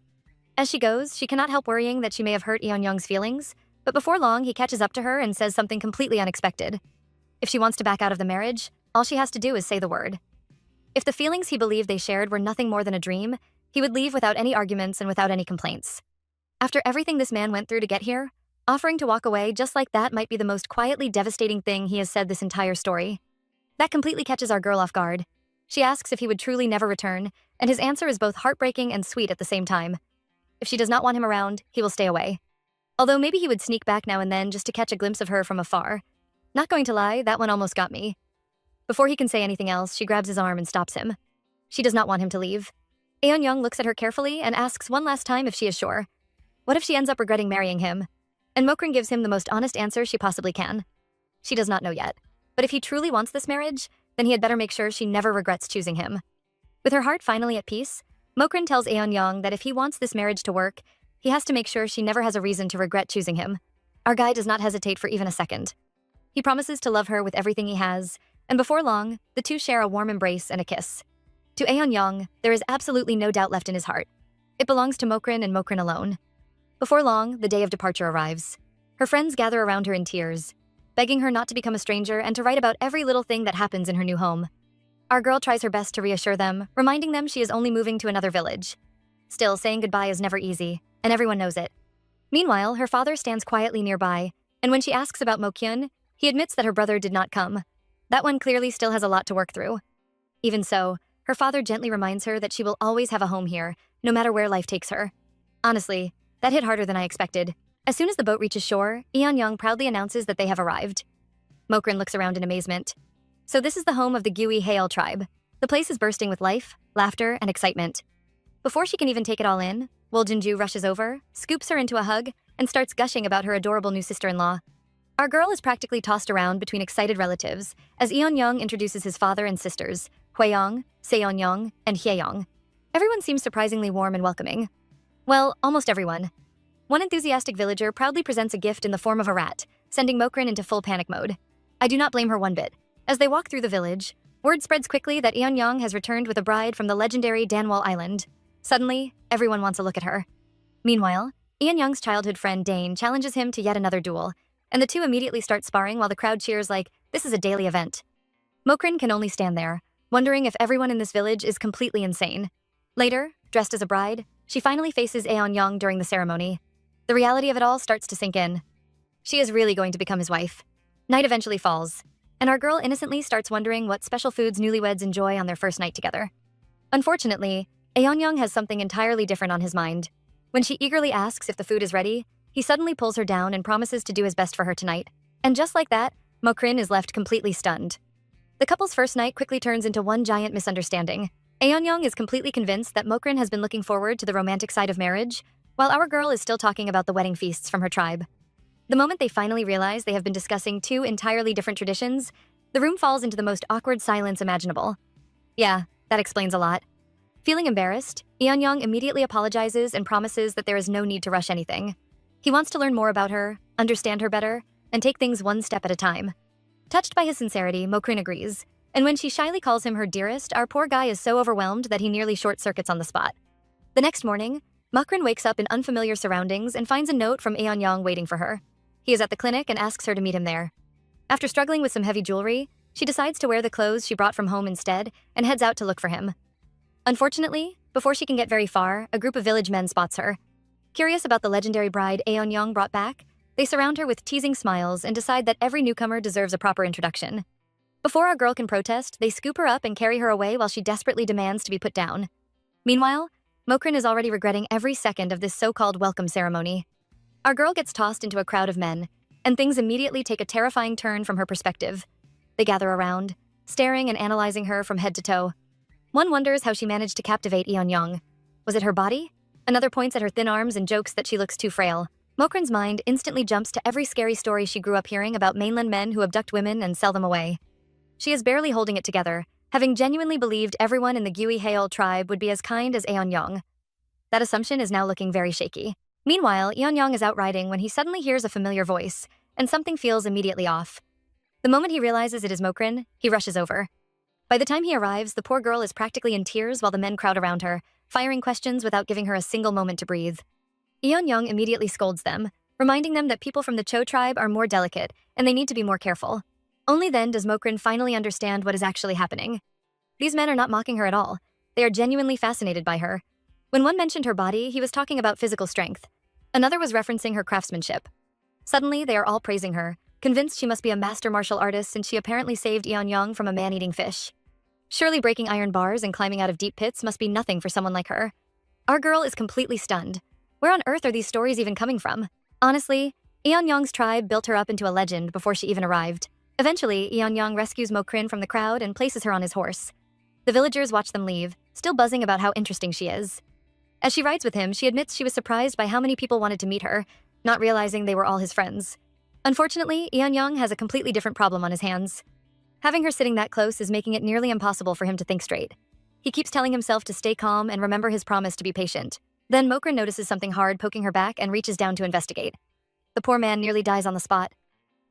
As she goes, she cannot help worrying that she may have hurt Eun's feelings, but before long, he catches up to her and says something completely unexpected. If she wants to back out of the marriage, all she has to do is say the word. If the feelings he believed they shared were nothing more than a dream, he would leave without any arguments and without any complaints. After everything this man went through to get here, offering to walk away just like that might be the most quietly devastating thing he has said this entire story. That completely catches our girl off guard. She asks if he would truly never return, and his answer is both heartbreaking and sweet at the same time. If she does not want him around, he will stay away. Although maybe he would sneak back now and then just to catch a glimpse of her from afar. Not going to lie, that one almost got me. Before he can say anything else, she grabs his arm and stops him. She does not want him to leave. Eun looks at her carefully and asks one last time if she is sure. What if she ends up regretting marrying him? And Mokrin gives him the most honest answer she possibly can. She does not know yet. But if he truly wants this marriage, then he had better make sure she never regrets choosing him. With her heart finally at peace, Mokrin tells Aeon that if he wants this marriage to work, he has to make sure she never has a reason to regret choosing him. Our guy does not hesitate for even a second. He promises to love her with everything he has, and before long, the two share a warm embrace and a kiss. To Aeon, there is absolutely no doubt left in his heart. It belongs to Mokrin and Mokrin alone. Before long, the day of departure arrives. Her friends gather around her in tears, begging her not to become a stranger and to write about every little thing that happens in her new home. Our girl tries her best to reassure them, reminding them she is only moving to another village. Still, saying goodbye is never easy, and everyone knows it. Meanwhile, her father stands quietly nearby, and when she asks about Mokyun, he admits that her brother did not come. That one clearly still has a lot to work through. Even so, her father gently reminds her that she will always have a home here, no matter where life takes her. Honestly, that hit harder than I expected. As soon as the boat reaches shore, Aeon proudly announces that they have arrived. Mokrin looks around in amazement. So this is the home of the Yahello tribe. The place is bursting with life, laughter, and excitement. Before she can even take it all in, Woljinju rushes over, scoops her into a hug, and starts gushing about her adorable new sister-in-law. Our girl is practically tossed around between excited relatives as Aeon introduces his father and sisters, Hueyong, Seonyong, and Hyeyong. Everyone seems surprisingly warm and welcoming. Well, almost everyone. One enthusiastic villager proudly presents a gift in the form of a rat, sending Mokrin into full panic mode. I do not blame her one bit. As they walk through the village, word spreads quickly that Aeon has returned with a bride from the legendary Danwal Island. Suddenly, everyone wants a look at her. Meanwhile, Aeon's childhood friend Dane challenges him to yet another duel, and the two immediately start sparring while the crowd cheers like, this is a daily event. Mokrin can only stand there, wondering if everyone in this village is completely insane. Later, dressed as a bride, she finally faces Aeon during the ceremony. The reality of it all starts to sink in. She is really going to become his wife. Night eventually falls, and our girl innocently starts wondering what special foods newlyweds enjoy on their first night together. Unfortunately, Aeon has something entirely different on his mind. When she eagerly asks if the food is ready, he suddenly pulls her down and promises to do his best for her tonight. And just like that, Mokrin is left completely stunned. The couple's first night quickly turns into one giant misunderstanding. Aeon is completely convinced that Mokrin has been looking forward to the romantic side of marriage, while our girl is still talking about the wedding feasts from her tribe. The moment they finally realize they have been discussing two entirely different traditions, the room falls into the most awkward silence imaginable. Yeah, that explains a lot. Feeling embarrassed, Aeon immediately apologizes and promises that there is no need to rush anything. He wants to learn more about her, understand her better, and take things one step at a time. Touched by his sincerity, Mokrin agrees, and when she shyly calls him her dearest, our poor guy is so overwhelmed that he nearly short-circuits on the spot. The next morning, Mokrin wakes up in unfamiliar surroundings and finds a note from Aeon waiting for her. He is at the clinic and asks her to meet him there. After struggling with some heavy jewelry, she decides to wear the clothes she brought from home instead and heads out to look for him. Unfortunately, before she can get very far, a group of village men spots her. Curious about the legendary bride Aeon brought back, they surround her with teasing smiles and decide that every newcomer deserves a proper introduction. Before our girl can protest, they scoop her up and carry her away while she desperately demands to be put down. Meanwhile, Mokrin is already regretting every second of this so-called welcome ceremony. Our girl gets tossed into a crowd of men, and things immediately take a terrifying turn from her perspective. They gather around, staring and analyzing her from head to toe. One wonders how she managed to captivate Aeon. Was it her body? Another points at her thin arms and jokes that she looks too frail. Mokrin's mind instantly jumps to every scary story she grew up hearing about mainland men who abduct women and sell them away. She is barely holding it together, having genuinely believed everyone in the Yahello tribe would be as kind as Aeon. That assumption is now looking very shaky. Meanwhile, Aeon is out riding when he suddenly hears a familiar voice, and something feels immediately off. The moment he realizes it is Mokrin, he rushes over. By the time he arrives, the poor girl is practically in tears while the men crowd around her, firing questions without giving her a single moment to breathe. Aeon immediately scolds them, reminding them that people from the Cho tribe are more delicate and they need to be more careful. Only then does Mokrin finally understand what is actually happening. These men are not mocking her at all. They are genuinely fascinated by her. When one mentioned her body, he was talking about physical strength. Another was referencing her craftsmanship. Suddenly, they are all praising her, convinced she must be a master martial artist since she apparently saved Aeon from a man-eating fish. Surely breaking iron bars and climbing out of deep pits must be nothing for someone like her. Our girl is completely stunned. Where on earth are these stories even coming from? Honestly, Aeon's tribe built her up into a legend before she even arrived. Eventually, Aeon rescues Mokrin from the crowd and places her on his horse. The villagers watch them leave, still buzzing about how interesting she is. As she rides with him, she admits she was surprised by how many people wanted to meet her, not realizing they were all his friends. Unfortunately, Aeon has a completely different problem on his hands. Having her sitting that close is making it nearly impossible for him to think straight. He keeps telling himself to stay calm and remember his promise to be patient. Then Mokrin notices something hard poking her back and reaches down to investigate. The poor man nearly dies on the spot.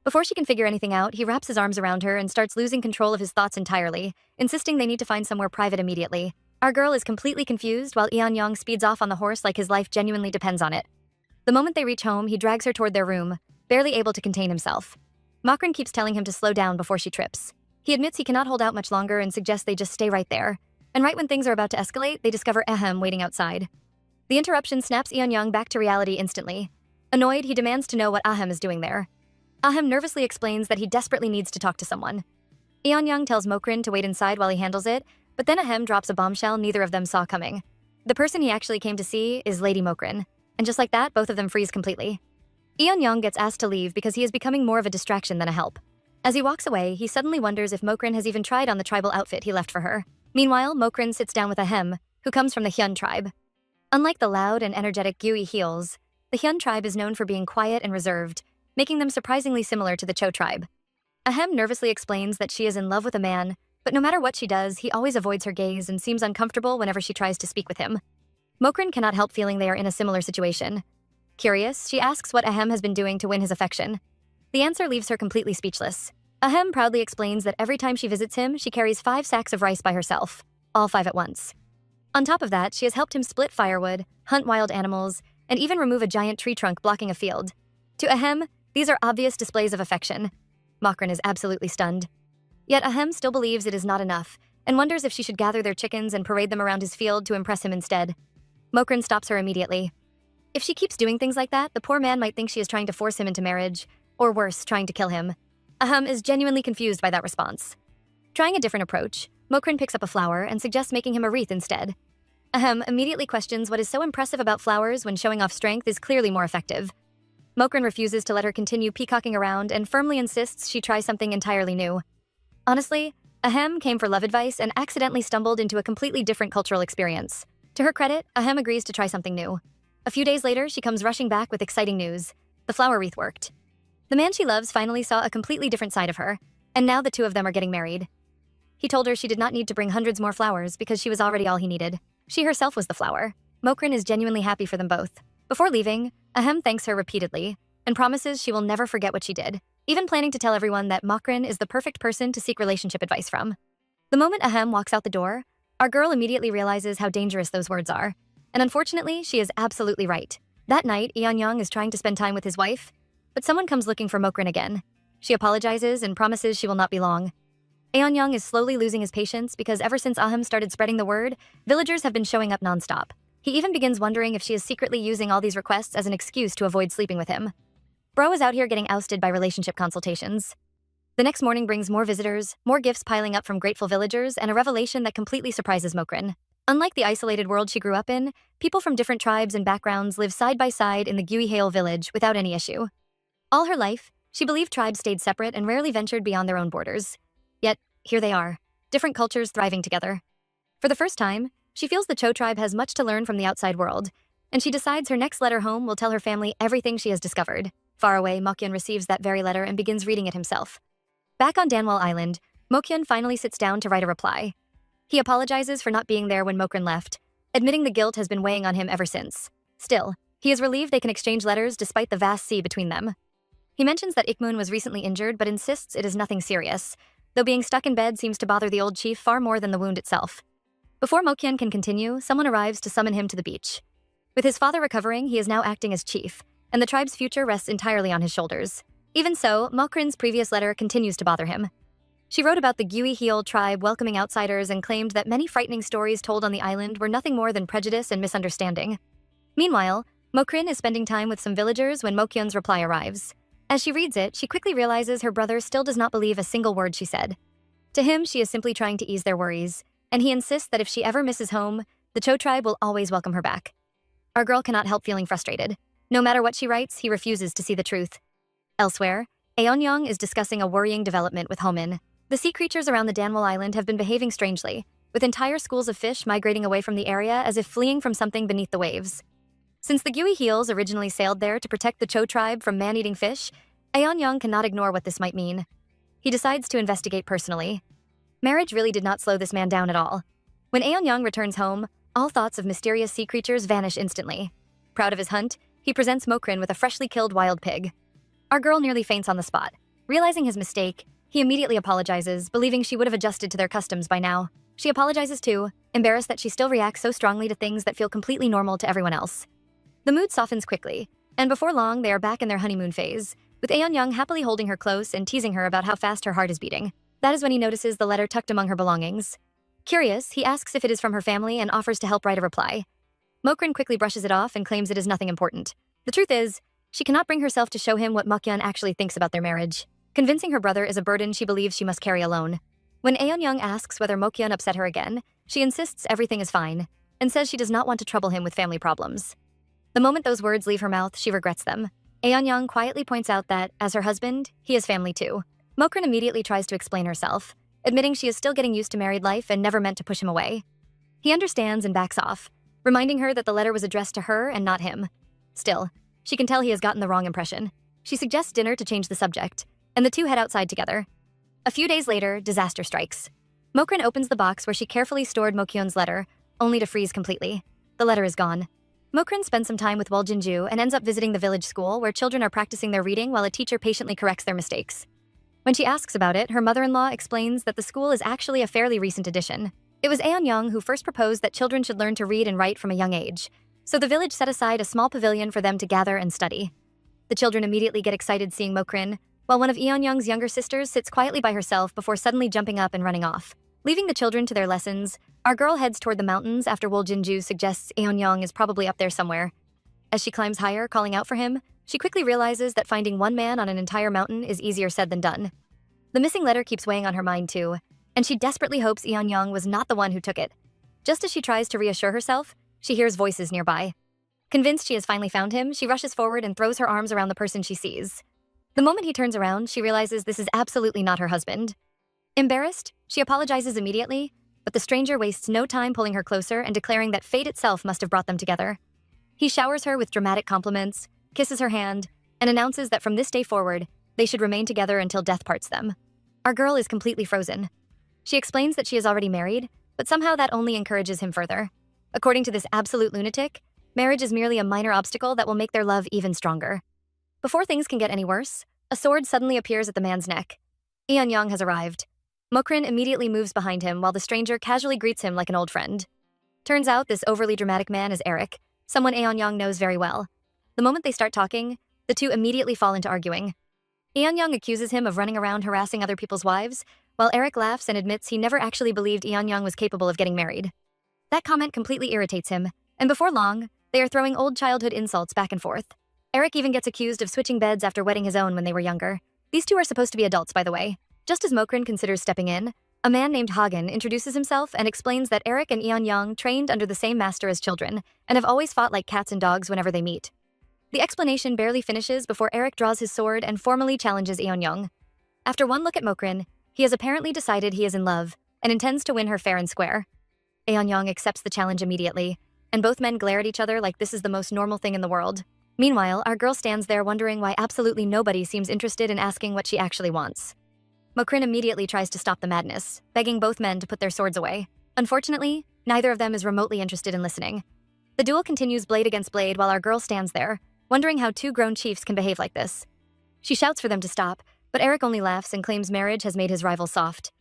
Before she can figure anything out, he wraps his arms around her and starts losing control of his thoughts entirely, insisting they need to find somewhere private immediately. Our girl is completely confused while Eon speeds off on the horse like his life genuinely depends on it. The moment they reach home, he drags her toward their room, barely able to contain himself. Mokrin keeps telling him to slow down before she trips. He admits he cannot hold out much longer and suggests they just stay right there. And right when things are about to escalate, they discover Ahem waiting outside. The interruption snaps Eon back to reality instantly. Annoyed, he demands to know what Ahem is doing there. Ahem nervously explains that he desperately needs to talk to someone. Eon tells Mokrin to wait inside while he handles it, but then Ahem drops a bombshell neither of them saw coming. The person he actually came to see is Lady Mokrin, and just like that, both of them freeze completely. Eon gets asked to leave because he is becoming more of a distraction than a help. As he walks away, he suddenly wonders if Mokrin has even tried on the tribal outfit he left for her. Meanwhile, Mokrin sits down with Ahem, who comes from the Hyun tribe. Unlike the loud and energetic Gui Heels, the Hyun tribe is known for being quiet and reserved, making them surprisingly similar to the Cho tribe. Ahem nervously explains that she is in love with a man, but no matter what she does, he always avoids her gaze and seems uncomfortable whenever she tries to speak with him. Mokrin cannot help feeling they are in a similar situation. Curious, she asks what Ahem has been doing to win his affection. The answer leaves her completely speechless. Ahem proudly explains that every time she visits him, she carries 5 sacks of rice by herself, all 5 at once. On top of that, she has helped him split firewood, hunt wild animals, and even remove a giant tree trunk blocking a field. To Ahem, these are obvious displays of affection. Mokrin is absolutely stunned. Yet Ahem still believes it is not enough, and wonders if she should gather their chickens and parade them around his field to impress him instead. Mokrin stops her immediately. If she keeps doing things like that, the poor man might think she is trying to force him into marriage, or worse, trying to kill him. Ahem is genuinely confused by that response. Trying a different approach, Mokrin picks up a flower and suggests making him a wreath instead. Ahem immediately questions what is so impressive about flowers when showing off strength is clearly more effective. Mokrin refuses to let her continue peacocking around and firmly insists she try something entirely new. Honestly, Ahem came for love advice and accidentally stumbled into a completely different cultural experience. To her credit, Ahem agrees to try something new. A few days later, she comes rushing back with exciting news. The flower wreath worked. The man she loves finally saw a completely different side of her, and now the two of them are getting married. He told her she did not need to bring hundreds more flowers because she was already all he needed. She herself was the flower. Mokrin is genuinely happy for them both. Before leaving, Ahem thanks her repeatedly and promises she will never forget what she did, even planning to tell everyone that Mokrin is the perfect person to seek relationship advice from. The moment Ahem walks out the door, our girl immediately realizes how dangerous those words are. And unfortunately, she is absolutely right. That night, Eon is trying to spend time with his wife, but someone comes looking for Mokrin again. She apologizes and promises she will not be long. Eon is slowly losing his patience because ever since Ahem started spreading the word, villagers have been showing up nonstop. He even begins wondering if she is secretly using all these requests as an excuse to avoid sleeping with him. Bro is out here getting ousted by relationship consultations. The next morning brings more visitors, more gifts piling up from grateful villagers, and a revelation that completely surprises Mokrin. Unlike the isolated world she grew up in, people from different tribes and backgrounds live side by side in the Yahello village without any issue. All her life, she believed tribes stayed separate and rarely ventured beyond their own borders. Yet, here they are, different cultures thriving together. For the first time, she feels the Cho tribe has much to learn from the outside world, and she decides her next letter home will tell her family everything she has discovered. Far away, Mokhyun receives that very letter and begins reading it himself. Back on Danwal Island, Mokhyun finally sits down to write a reply. He apologizes for not being there when Mokrin left, admitting the guilt has been weighing on him ever since. Still, he is relieved they can exchange letters despite the vast sea between them. He mentions that Ikmun was recently injured but insists it is nothing serious, though being stuck in bed seems to bother the old chief far more than the wound itself. Before Mokhyun can continue, someone arrives to summon him to the beach. With his father recovering, he is now acting as chief, and the tribe's future rests entirely on his shoulders. Even so, Mokrin's previous letter continues to bother him. She wrote about the Gui Heol tribe welcoming outsiders and claimed that many frightening stories told on the island were nothing more than prejudice and misunderstanding. Meanwhile, Mokrin is spending time with some villagers when Mokhyun's reply arrives. As she reads it, she quickly realizes her brother still does not believe a single word she said. To him, she is simply trying to ease their worries, and he insists that if she ever misses home, the Cho tribe will always welcome her back. Our girl cannot help feeling frustrated. No matter what she writes, he refuses to see the truth. Elsewhere, Aeonyong is discussing a worrying development with Homin. The sea creatures around the Danwal Island have been behaving strangely, with entire schools of fish migrating away from the area as if fleeing from something beneath the waves. Since the Gui Heels originally sailed there to protect the Cho tribe from man-eating fish, Aeonyong cannot ignore what this might mean. He decides to investigate personally. Marriage really did not slow this man down at all. When Aeon returns home, all thoughts of mysterious sea creatures vanish instantly. Proud of his hunt, he presents Mokrin with a freshly killed wild pig. Our girl nearly faints on the spot. Realizing his mistake, he immediately apologizes, believing she would have adjusted to their customs by now. She apologizes too, embarrassed that she still reacts so strongly to things that feel completely normal to everyone else. The mood softens quickly, and before long they are back in their honeymoon phase, with Aeon happily holding her close and teasing her about how fast her heart is beating. That is when he notices the letter tucked among her belongings. Curious, he asks if it is from her family and offers to help write a reply. Mokrin quickly brushes it off and claims it is nothing important. The truth is, she cannot bring herself to show him what Mokyeon actually thinks about their marriage. Convincing her brother is a burden she believes she must carry alone. When Aeon asks whether Mokyeon upset her again, she insists everything is fine, and says she does not want to trouble him with family problems. The moment those words leave her mouth, she regrets them. Aeon quietly points out that, as her husband, he has family too. Mokrin immediately tries to explain herself, admitting she is still getting used to married life and never meant to push him away. He understands and backs off, reminding her that the letter was addressed to her and not him. Still, she can tell he has gotten the wrong impression. She suggests dinner to change the subject, and the two head outside together. A few days later, disaster strikes. Mokrin opens the box where she carefully stored Mokyeon's letter, only to freeze completely. The letter is gone. Mokrin spends some time with Woljinju and ends up visiting the village school where children are practicing their reading while a teacher patiently corrects their mistakes. When she asks about it, her mother-in-law explains that the school is actually a fairly recent addition. It was Aeon who first proposed that children should learn to read and write from a young age, so the village set aside a small pavilion for them to gather and study. The children immediately get excited seeing Mokrin, while one of Aeon younger sisters sits quietly by herself before suddenly jumping up and running off. Leaving the children to their lessons, our girl heads toward the mountains after Woljinju suggests Aeon is probably up there somewhere. As she climbs higher, calling out for him, she quickly realizes that finding one man on an entire mountain is easier said than done. The missing letter keeps weighing on her mind too, and she desperately hopes Aeon was not the one who took it. Just as she tries to reassure herself, she hears voices nearby. Convinced she has finally found him, she rushes forward and throws her arms around the person she sees. The moment he turns around, she realizes this is absolutely not her husband. Embarrassed, she apologizes immediately, but the stranger wastes no time pulling her closer and declaring that fate itself must have brought them together. He showers her with dramatic compliments, kisses her hand, and announces that from this day forward, they should remain together until death parts them. Our girl is completely frozen. She explains that she is already married, but somehow that only encourages him further. According to this absolute lunatic, marriage is merely a minor obstacle that will make their love even stronger. Before things can get any worse, a sword suddenly appears at the man's neck. Aeon has arrived. Mokrin immediately moves behind him while the stranger casually greets him like an old friend. Turns out this overly dramatic man is Eric, someone Aeon knows very well. The moment they start talking, the two immediately fall into arguing. Aeon accuses him of running around harassing other people's wives, while Eric laughs and admits he never actually believed Aeon was capable of getting married. That comment completely irritates him, and before long, they are throwing old childhood insults back and forth. Eric even gets accused of switching beds after wetting his own when they were younger. These two are supposed to be adults, by the way. Just as Mokrin considers stepping in, a man named Hagen introduces himself and explains that Eric and Aeon trained under the same master as children and have always fought like cats and dogs whenever they meet. The explanation barely finishes before Eric draws his sword and formally challenges Aeon. After one look at Mokrin, he has apparently decided he is in love and intends to win her fair and square. Aeon accepts the challenge immediately, and both men glare at each other like this is the most normal thing in the world. Meanwhile, our girl stands there wondering why absolutely nobody seems interested in asking what she actually wants. Mokrin immediately tries to stop the madness, begging both men to put their swords away. Unfortunately, neither of them is remotely interested in listening. The duel continues blade against blade while our girl stands there, wondering how two grown chiefs can behave like this. She shouts for them to stop, but Eric only laughs and claims marriage has made his rival soft.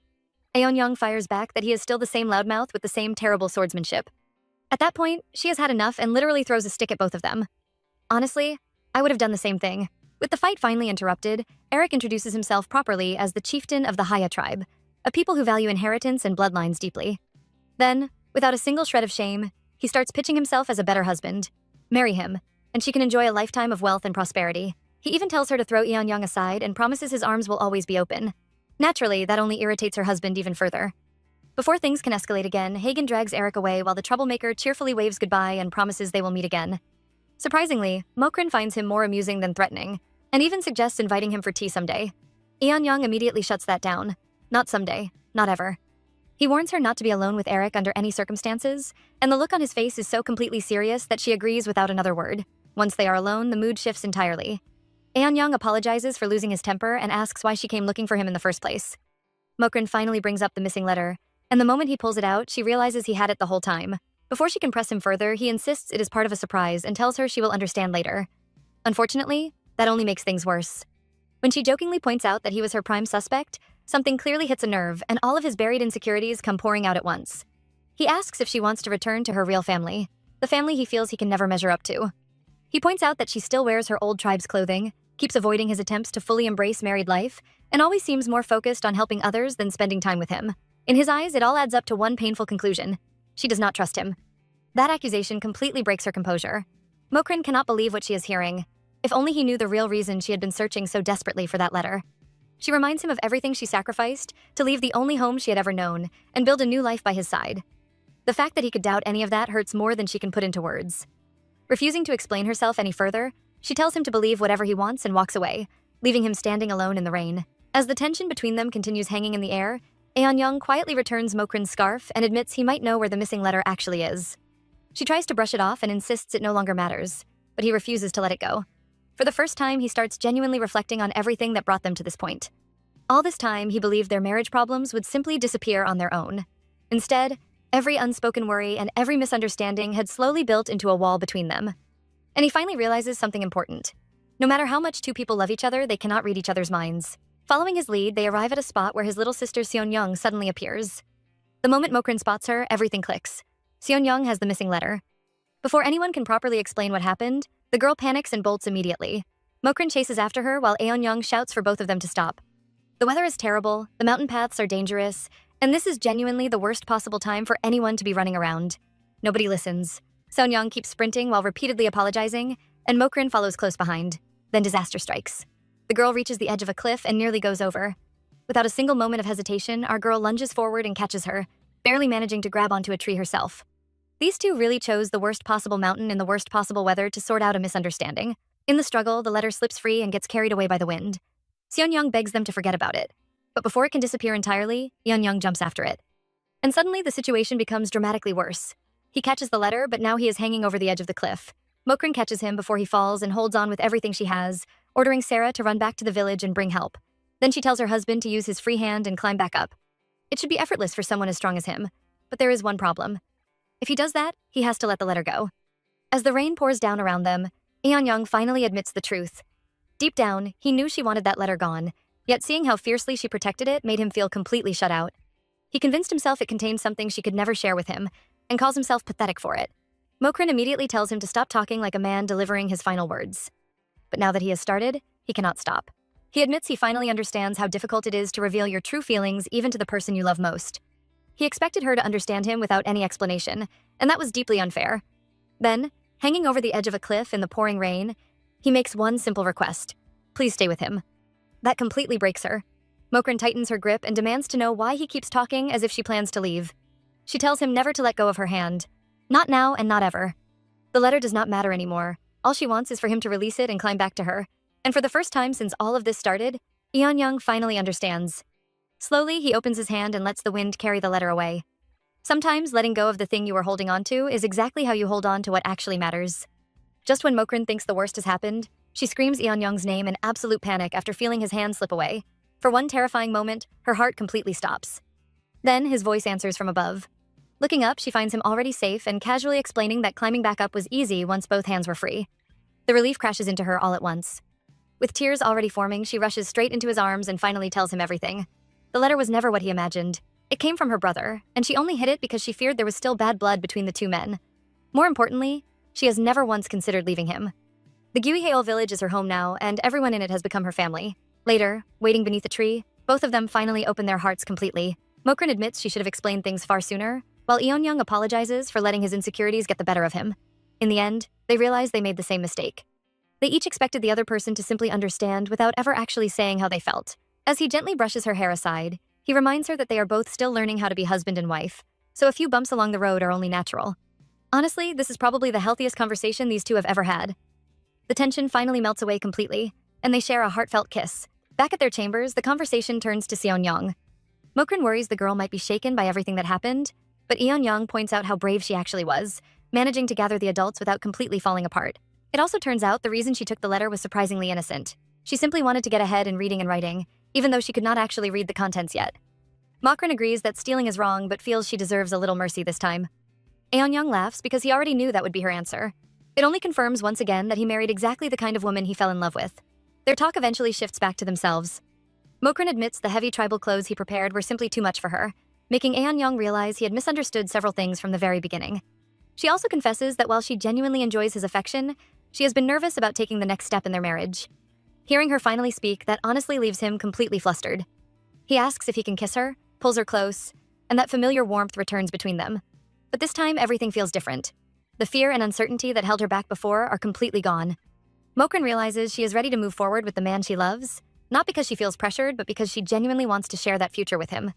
Aeon fires back that he is still the same loudmouth with the same terrible swordsmanship. At that point, she has had enough and literally throws a stick at both of them. Honestly, I would have done the same thing. With the fight finally interrupted, Eric introduces himself properly as the chieftain of the Haya tribe, a people who value inheritance and bloodlines deeply. Then, without a single shred of shame, he starts pitching himself as a better husband. Marry him, and she can enjoy a lifetime of wealth and prosperity. He even tells her to throw Aeon aside and promises his arms will always be open. Naturally, that only irritates her husband even further. Before things can escalate again, Hagen drags Eric away while the troublemaker cheerfully waves goodbye and promises they will meet again. Surprisingly, Mokrin finds him more amusing than threatening, and even suggests inviting him for tea someday. Aeon immediately shuts that down. Not someday, not ever. He warns her not to be alone with Eric under any circumstances, and the look on his face is so completely serious that she agrees without another word. Once they are alone, the mood shifts entirely. Aeon apologizes for losing his temper and asks why she came looking for him in the first place. Mokrin finally brings up the missing letter, and the moment he pulls it out, she realizes he had it the whole time. Before she can press him further, he insists it is part of a surprise and tells her she will understand later. Unfortunately, that only makes things worse. When she jokingly points out that he was her prime suspect, something clearly hits a nerve and all of his buried insecurities come pouring out at once. He asks if she wants to return to her real family, the family he feels he can never measure up to. He points out that she still wears her old tribe's clothing, keeps avoiding his attempts to fully embrace married life, and always seems more focused on helping others than spending time with him. In his eyes, it all adds up to one painful conclusion. She does not trust him. That accusation completely breaks her composure. Mokrin cannot believe what she is hearing. If only he knew the real reason she had been searching so desperately for that letter. She reminds him of everything she sacrificed to leave the only home she had ever known and build a new life by his side. The fact that he could doubt any of that hurts more than she can put into words. Refusing to explain herself any further, she tells him to believe whatever he wants and walks away, leaving him standing alone in the rain. As the tension between them continues hanging in the air, Aeon quietly returns Mokrin's scarf and admits he might know where the missing letter actually is. She tries to brush it off and insists it no longer matters, but he refuses to let it go. For the first time, he starts genuinely reflecting on everything that brought them to this point. All this time, he believed their marriage problems would simply disappear on their own. Instead, every unspoken worry and every misunderstanding had slowly built into a wall between them. And he finally realizes something important. No matter how much two people love each other, they cannot read each other's minds. Following his lead, they arrive at a spot where his little sister Seonyoung suddenly appears. The moment Mokrin spots her, everything clicks. Seonyoung has the missing letter. Before anyone can properly explain what happened, the girl panics and bolts immediately. Mokrin chases after her while Aeon shouts for both of them to stop. The weather is terrible, the mountain paths are dangerous, and this is genuinely the worst possible time for anyone to be running around. Nobody listens. Seonyoung keeps sprinting while repeatedly apologizing, and Mokrin follows close behind. Then disaster strikes. The girl reaches the edge of a cliff and nearly goes over. Without a single moment of hesitation, our girl lunges forward and catches her, barely managing to grab onto a tree herself. These two really chose the worst possible mountain in the worst possible weather to sort out a misunderstanding. In the struggle, the letter slips free and gets carried away by the wind. Seonyoung begs them to forget about it. But before it can disappear entirely, Yeonyoung jumps after it. And suddenly, the situation becomes dramatically worse. He catches the letter, but now he is hanging over the edge of the cliff. Mokrin catches him before he falls and holds on with everything she has, ordering Sarah to run back to the village and bring help. Then she tells her husband to use his free hand and climb back up. It should be effortless for someone as strong as him, but there is one problem. If he does that, he has to let the letter go. As the rain pours down around them, Yeonyoung finally admits the truth. Deep down, he knew she wanted that letter gone, yet seeing how fiercely she protected it made him feel completely shut out. He convinced himself it contained something she could never share with him, and calls himself pathetic for it. Mokrin immediately tells him to stop talking like a man delivering his final words. But now that he has started, he cannot stop. He admits he finally understands how difficult it is to reveal your true feelings even to the person you love most. He expected her to understand him without any explanation, and that was deeply unfair. Then, hanging over the edge of a cliff in the pouring rain, he makes one simple request. Please stay with him. That completely breaks her. Mokrin tightens her grip and demands to know why he keeps talking as if she plans to leave. She tells him never to let go of her hand. Not now and not ever. The letter does not matter anymore. All she wants is for him to release it and climb back to her. And for the first time since all of this started, Yeonyoung finally understands. Slowly, he opens his hand and lets the wind carry the letter away. Sometimes letting go of the thing you are holding on to is exactly how you hold on to what actually matters. Just when Mokrin thinks the worst has happened, she screams Yeonyoung's name in absolute panic after feeling his hand slip away. For one terrifying moment, her heart completely stops. Then, his voice answers from above. Looking up, she finds him already safe and casually explaining that climbing back up was easy once both hands were free. The relief crashes into her all at once. With tears already forming, she rushes straight into his arms and finally tells him everything. The letter was never what he imagined. It came from her brother, and she only hid it because she feared there was still bad blood between the two men. More importantly, she has never once considered leaving him. The Yahello village is her home now, and everyone in it has become her family. Later, waiting beneath a tree, both of them finally open their hearts completely. Mokrin admits she should have explained things far sooner, while Yeonyoung apologizes for letting his insecurities get the better of him. In the end, they realize they made the same mistake. They each expected the other person to simply understand without ever actually saying how they felt. As he gently brushes her hair aside, he reminds her that they are both still learning how to be husband and wife, so a few bumps along the road are only natural. Honestly, this is probably the healthiest conversation these two have ever had. The tension finally melts away completely, and they share a heartfelt kiss. Back at their chambers, the conversation turns to Seonyoung. Mokrin worries the girl might be shaken by everything that happened, but Yeonyoung points out how brave she actually was, managing to gather the adults without completely falling apart. It also turns out the reason she took the letter was surprisingly innocent. She simply wanted to get ahead in reading and writing, even though she could not actually read the contents yet. Mokrin agrees that stealing is wrong but feels she deserves a little mercy this time. Aeon laughs because he already knew that would be her answer. It only confirms once again that he married exactly the kind of woman he fell in love with. Their talk eventually shifts back to themselves. Mokrin admits the heavy tribal clothes he prepared were simply too much for her, making Aeon realize he had misunderstood several things from the very beginning. She also confesses that while she genuinely enjoys his affection, she has been nervous about taking the next step in their marriage. Hearing her finally speak, that honestly leaves him completely flustered. He asks if he can kiss her, pulls her close, and that familiar warmth returns between them. But this time, everything feels different. The fear and uncertainty that held her back before are completely gone. Mokrin realizes she is ready to move forward with the man she loves, not because she feels pressured, but because she genuinely wants to share that future with him.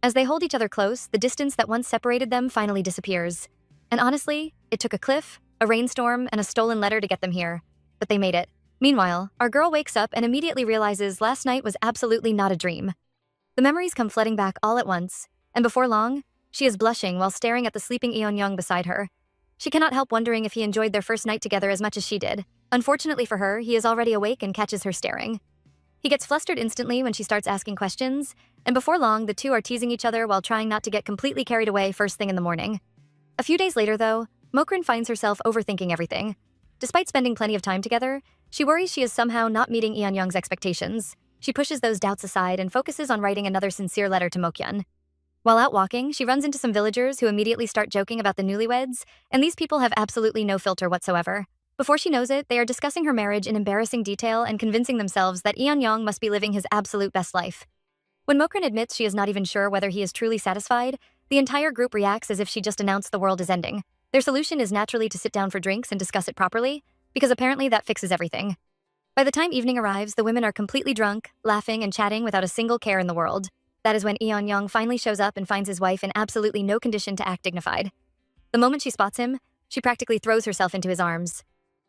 As they hold each other close, the distance that once separated them finally disappears. And honestly, it took a cliff, a rainstorm, and a stolen letter to get them here. But they made it. Meanwhile, our girl wakes up and immediately realizes last night was absolutely not a dream. The memories come flooding back all at once, and before long, she is blushing while staring at the sleeping Eon beside her. She cannot help wondering if he enjoyed their first night together as much as she did. Unfortunately for her, he is already awake and catches her staring. He gets flustered instantly when she starts asking questions, and before long, the two are teasing each other while trying not to get completely carried away first thing in the morning. A few days later, though, Mokrin finds herself overthinking everything. Despite spending plenty of time together, she worries she is somehow not meeting Eon expectations. She pushes those doubts aside and focuses on writing another sincere letter to Mokyun. While out walking, she runs into some villagers who immediately start joking about the newlyweds, and these people have absolutely no filter whatsoever. Before she knows it, they are discussing her marriage in embarrassing detail and convincing themselves that Eon must be living his absolute best life. When Mokrin admits she is not even sure whether he is truly satisfied, the entire group reacts as if she just announced the world is ending. Their solution is naturally to sit down for drinks and discuss it properly, because apparently that fixes everything. By the time evening arrives, the women are completely drunk, laughing and chatting without a single care in the world. That is when Eon finally shows up and finds his wife in absolutely no condition to act dignified. The moment she spots him, she practically throws herself into his arms.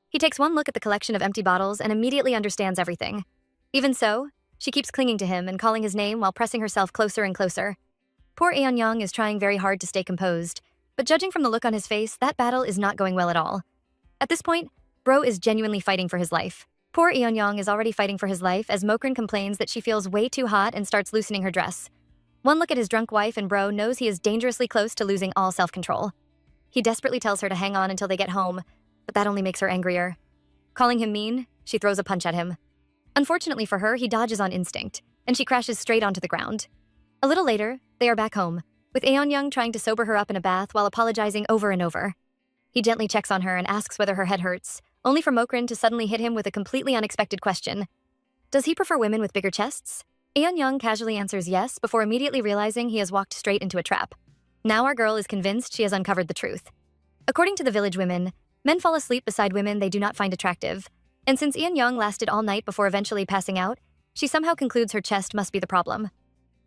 He takes one look at the collection of empty bottles and immediately understands everything. Even so, she keeps clinging to him and calling his name while pressing herself closer and closer. Poor Eon is trying very hard to stay composed, but judging from the look on his face, that battle is not going well at all. At this point, Bro is genuinely fighting for his life. Poor Eon is already fighting for his life as Mokrin complains that she feels way too hot and starts loosening her dress. One look at his drunk wife and Bro knows he is dangerously close to losing all self-control. He desperately tells her to hang on until they get home, but that only makes her angrier. Calling him mean, she throws a punch at him. Unfortunately for her, he dodges on instinct, and she crashes straight onto the ground. A little later, they are back home, with Eon trying to sober her up in a bath while apologizing over and over. He gently checks on her and asks whether her head hurts, only for Mokrin to suddenly hit him with a completely unexpected question. Does he prefer women with bigger chests? Eon casually answers yes before immediately realizing he has walked straight into a trap. Now our girl is convinced she has uncovered the truth. According to the village women, men fall asleep beside women they do not find attractive, and since Eon lasted all night before eventually passing out, she somehow concludes her chest must be the problem.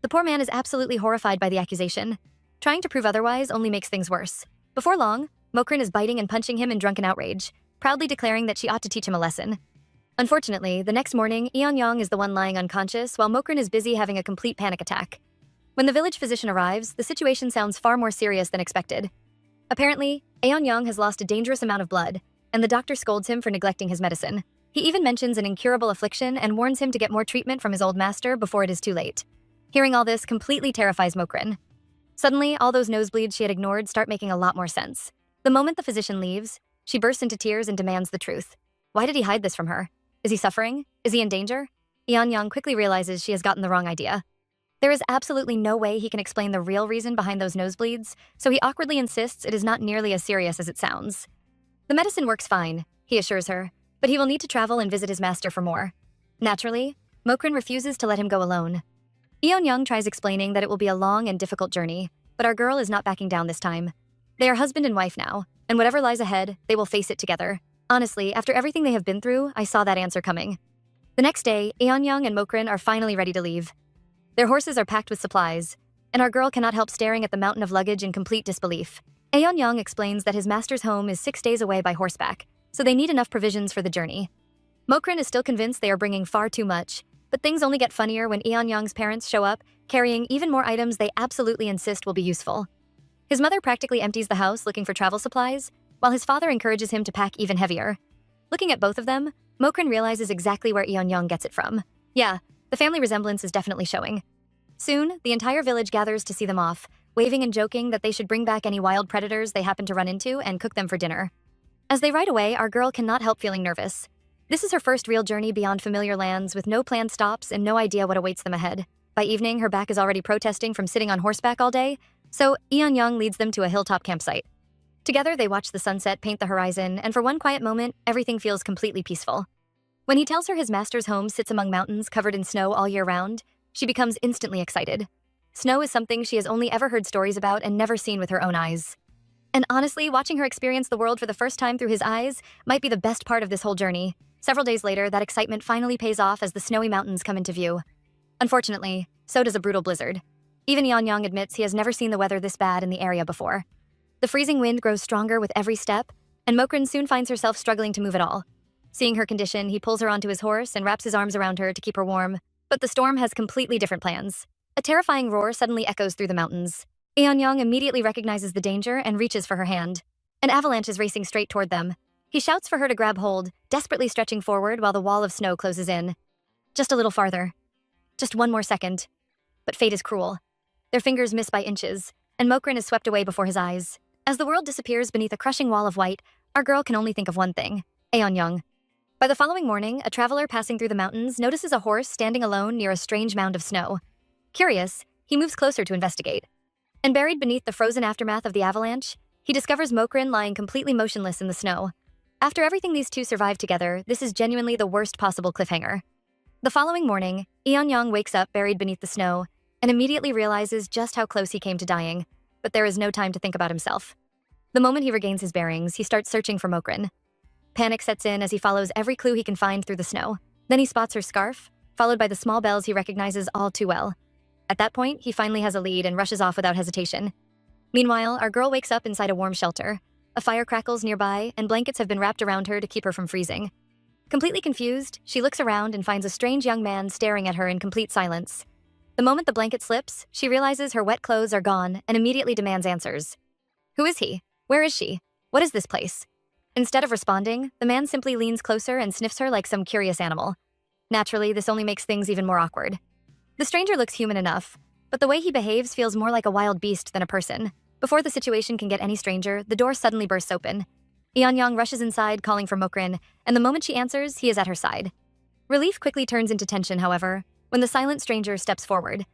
The poor man is absolutely horrified by the accusation. Trying to prove otherwise only makes things worse. Before long, Mokrin is biting and punching him in drunken outrage, proudly declaring that she ought to teach him a lesson. Unfortunately, the next morning, Eon is the one lying unconscious while Mokrin is busy having a complete panic attack. When the village physician arrives, the situation sounds far more serious than expected. Apparently, Eon has lost a dangerous amount of blood, and the doctor scolds him for neglecting his medicine. He even mentions an incurable affliction and warns him to get more treatment from his old master before it is too late. Hearing all this completely terrifies Mokrin. Suddenly, all those nosebleeds she had ignored start making a lot more sense. The moment the physician leaves, she bursts into tears and demands the truth. Why did he hide this from her? Is he suffering? Is he in danger? Eon quickly realizes she has gotten the wrong idea. There is absolutely no way he can explain the real reason behind those nosebleeds, so he awkwardly insists it is not nearly as serious as it sounds. The medicine works fine, he assures her, but he will need to travel and visit his master for more. Naturally, Mokrin refuses to let him go alone. Eon tries explaining that it will be a long and difficult journey, but our girl is not backing down this time. They are husband and wife now, and whatever lies ahead, they will face it together. Honestly, after everything they have been through, I saw that answer coming. The next day, Eon and Mokrin are finally ready to leave. Their horses are packed with supplies, and our girl cannot help staring at the mountain of luggage in complete disbelief. Eon explains that his master's home is 6 days away by horseback, so they need enough provisions for the journey. Mokrin is still convinced they are bringing far too much, but things only get funnier when Eon parents show up, carrying even more items they absolutely insist will be useful. His mother practically empties the house looking for travel supplies, while his father encourages him to pack even heavier. Looking at both of them, Mokrin realizes exactly where Eon gets it from. Yeah, the family resemblance is definitely showing. Soon, the entire village gathers to see them off, waving and joking that they should bring back any wild predators they happen to run into and cook them for dinner. As they ride away, our girl cannot help feeling nervous. This is her first real journey beyond familiar lands with no planned stops and no idea what awaits them ahead. By evening, her back is already protesting from sitting on horseback all day, so Eon leads them to a hilltop campsite. Together, they watch the sunset paint the horizon, and for one quiet moment, everything feels completely peaceful. When he tells her his master's home sits among mountains covered in snow all year round, she becomes instantly excited. Snow is something she has only ever heard stories about and never seen with her own eyes. And honestly, watching her experience the world for the first time through his eyes might be the best part of this whole journey. Several days later, that excitement finally pays off as the snowy mountains come into view. Unfortunately, so does a brutal blizzard. Even Eon admits he has never seen the weather this bad in the area before. The freezing wind grows stronger with every step, and Mokrin soon finds herself struggling to move at all. Seeing her condition, he pulls her onto his horse and wraps his arms around her to keep her warm. But the storm has completely different plans. A terrifying roar suddenly echoes through the mountains. Eon immediately recognizes the danger and reaches for her hand. An avalanche is racing straight toward them. He shouts for her to grab hold, desperately stretching forward while the wall of snow closes in. Just a little farther. Just one more second. But fate is cruel. Their fingers miss by inches, and Mokrin is swept away before his eyes. As the world disappears beneath a crushing wall of white, our girl can only think of one thing: Eon. By the following morning, a traveler passing through the mountains notices a horse standing alone near a strange mound of snow. Curious, he moves closer to investigate. And buried beneath the frozen aftermath of the avalanche, he discovers Mokrin lying completely motionless in the snow. After everything these two survive together, this is genuinely the worst possible cliffhanger. The following morning, Eon wakes up buried beneath the snow and immediately realizes just how close he came to dying, but there is no time to think about himself. The moment he regains his bearings, he starts searching for Mokrin. Panic sets in as he follows every clue he can find through the snow. Then he spots her scarf, followed by the small bells he recognizes all too well. At that point, he finally has a lead and rushes off without hesitation. Meanwhile, our girl wakes up inside a warm shelter. A fire crackles nearby, and blankets have been wrapped around her to keep her from freezing. Completely confused, she looks around and finds a strange young man staring at her in complete silence. The moment the blanket slips, she realizes her wet clothes are gone and immediately demands answers. Who is he? Where is she? What is this place? Instead of responding, the man simply leans closer and sniffs her like some curious animal. Naturally, this only makes things even more awkward. The stranger looks human enough, but the way he behaves feels more like a wild beast than a person. Before the situation can get any stranger, the door suddenly bursts open. Eon rushes inside, calling for Mokrin, and the moment she answers, he is at her side. Relief quickly turns into tension, however, when the silent stranger steps forward.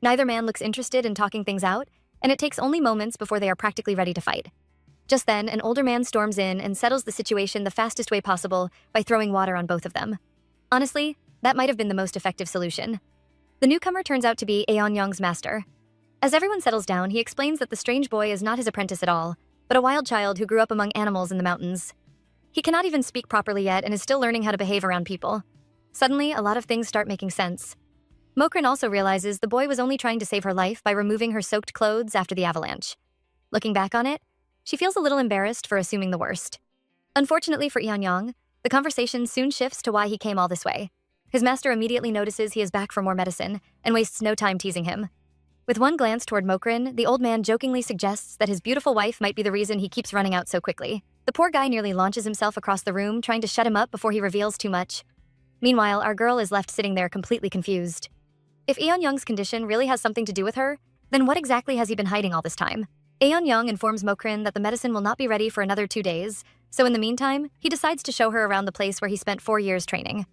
Neither man looks interested in talking things out, and it takes only moments before they are practically ready to fight. Just then, an older man storms in and settles the situation the fastest way possible by throwing water on both of them. Honestly, that might have been the most effective solution. The newcomer turns out to be Eon's master. As everyone settles down, he explains that the strange boy is not his apprentice at all, but a wild child who grew up among animals in the mountains. He cannot even speak properly yet and is still learning how to behave around people. Suddenly, a lot of things start making sense. Mokrin also realizes the boy was only trying to save her life by removing her soaked clothes after the avalanche. Looking back on it, she feels a little embarrassed for assuming the worst. Unfortunately for Eon, the conversation soon shifts to why he came all this way. His master immediately notices he is back for more medicine and wastes no time teasing him. With one glance toward Mokrin, the old man jokingly suggests that his beautiful wife might be the reason he keeps running out so quickly. The poor guy nearly launches himself across the room, trying to shut him up before he reveals too much. Meanwhile, our girl is left sitting there completely confused. If Eon's condition really has something to do with her, then what exactly has he been hiding all this time? Eon informs Mokrin that the medicine will not be ready for another 2 days, so in the meantime, he decides to show her around the place where he spent 4 years training.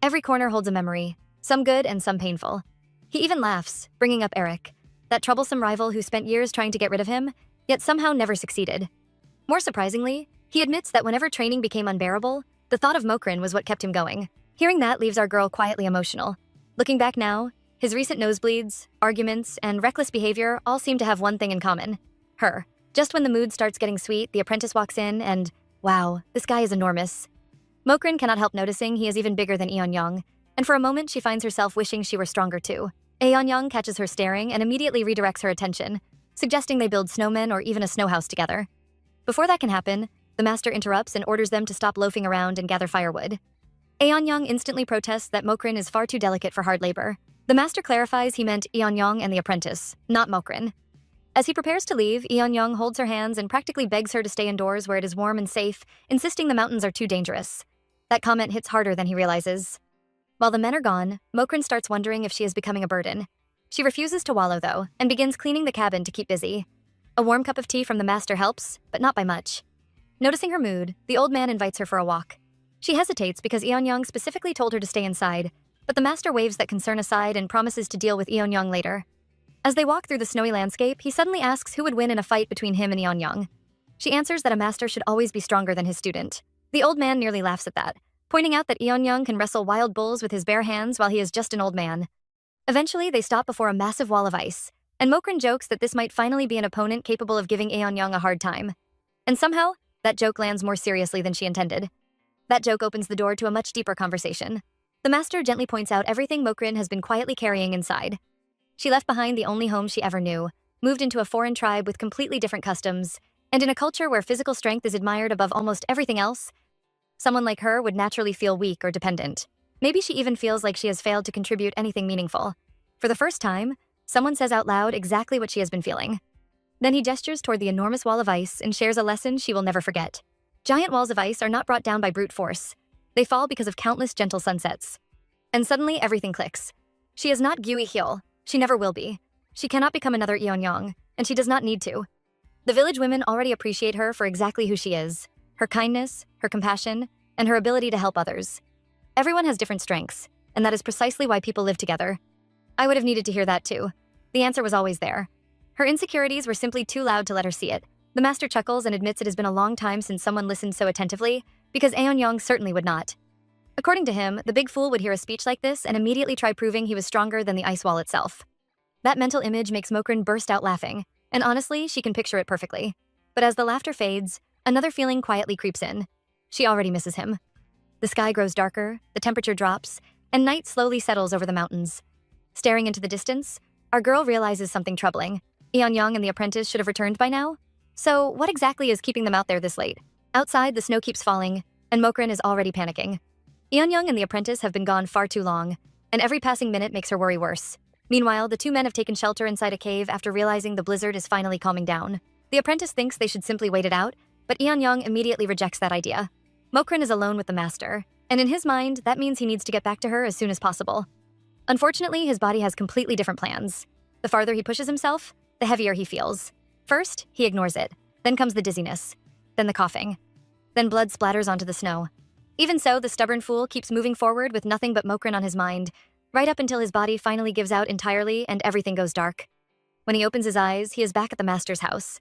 Every corner holds a memory, some good and some painful. He even laughs, bringing up Eric, that troublesome rival who spent years trying to get rid of him, yet somehow never succeeded. More surprisingly, he admits that whenever training became unbearable, the thought of Mokrin was what kept him going. Hearing that leaves our girl quietly emotional. Looking back now, his recent nosebleeds, arguments, and reckless behavior all seem to have one thing in common: her. Just when the mood starts getting sweet, the apprentice walks in and, wow, this guy is enormous. Mokrin cannot help noticing he is even bigger than Eon, and for a moment she finds herself wishing she were stronger too. Eon catches her staring and immediately redirects her attention, suggesting they build snowmen or even a snow house together. Before that can happen, the master interrupts and orders them to stop loafing around and gather firewood. Eon instantly protests that Mokrin is far too delicate for hard labor. The master clarifies he meant Eon and the apprentice, not Mokrin. As he prepares to leave, Eon holds her hands and practically begs her to stay indoors where it is warm and safe, insisting the mountains are too dangerous. That comment hits harder than he realizes. While the men are gone, Mokrin starts wondering if she is becoming a burden. She refuses to wallow, though, and begins cleaning the cabin to keep busy. A warm cup of tea from the master helps, but not by much. Noticing her mood, the old man invites her for a walk. She hesitates because Eon-young specifically told her to stay inside, but the master waves that concern aside and promises to deal with Eon-young later. As they walk through the snowy landscape, he suddenly asks who would win in a fight between him and Eon-young. She answers that a master should always be stronger than his student. The old man nearly laughs at that, pointing out that Eon-young can wrestle wild bulls with his bare hands while he is just an old man. Eventually, they stop before a massive wall of ice, and Mokrin jokes that this might finally be an opponent capable of giving Eon-young a hard time. And somehow, that joke lands more seriously than she intended. That joke opens the door to a much deeper conversation. The master gently points out everything Mokrin has been quietly carrying inside. She left behind the only home she ever knew, moved into a foreign tribe with completely different customs, and in a culture where physical strength is admired above almost everything else, someone like her would naturally feel weak or dependent. Maybe she even feels like she has failed to contribute anything meaningful. For the first time, someone says out loud exactly what she has been feeling. Then he gestures toward the enormous wall of ice and shares a lesson she will never forget. Giant walls of ice are not brought down by brute force. They fall because of countless gentle sunsets. And suddenly, everything clicks. She is not Gyui Hyul. She never will be. She cannot become another Eon-young, and she does not need to. The village women already appreciate her for exactly who she is. Her kindness, her compassion, and her ability to help others. Everyone has different strengths, and that is precisely why people live together. I would have needed to hear that too. The answer was always there. Her insecurities were simply too loud to let her see it. The master chuckles and admits it has been a long time since someone listened so attentively, because Eon-young certainly would not. According to him, the big fool would hear a speech like this and immediately try proving he was stronger than the ice wall itself. That mental image makes Mokrin burst out laughing, and honestly, she can picture it perfectly. But as the laughter fades, another feeling quietly creeps in. She already misses him. The sky grows darker, the temperature drops, and night slowly settles over the mountains. Staring into the distance, our girl realizes something troubling. Eon-young and the apprentice should have returned by now. So, what exactly is keeping them out there this late? Outside, the snow keeps falling, and Mokrin is already panicking. Eon-young and the apprentice have been gone far too long, and every passing minute makes her worry worse. Meanwhile, the two men have taken shelter inside a cave after realizing the blizzard is finally calming down. The apprentice thinks they should simply wait it out, but Eon-young immediately rejects that idea. Mokrin is alone with the master, and in his mind, that means he needs to get back to her as soon as possible. Unfortunately, his body has completely different plans. The farther he pushes himself, the heavier he feels. First, he ignores it. Then comes the dizziness. Then the coughing. Then blood splatters onto the snow. Even so, the stubborn fool keeps moving forward with nothing but Mokrin on his mind, right up until his body finally gives out entirely and everything goes dark. When he opens his eyes, he is back at the master's house.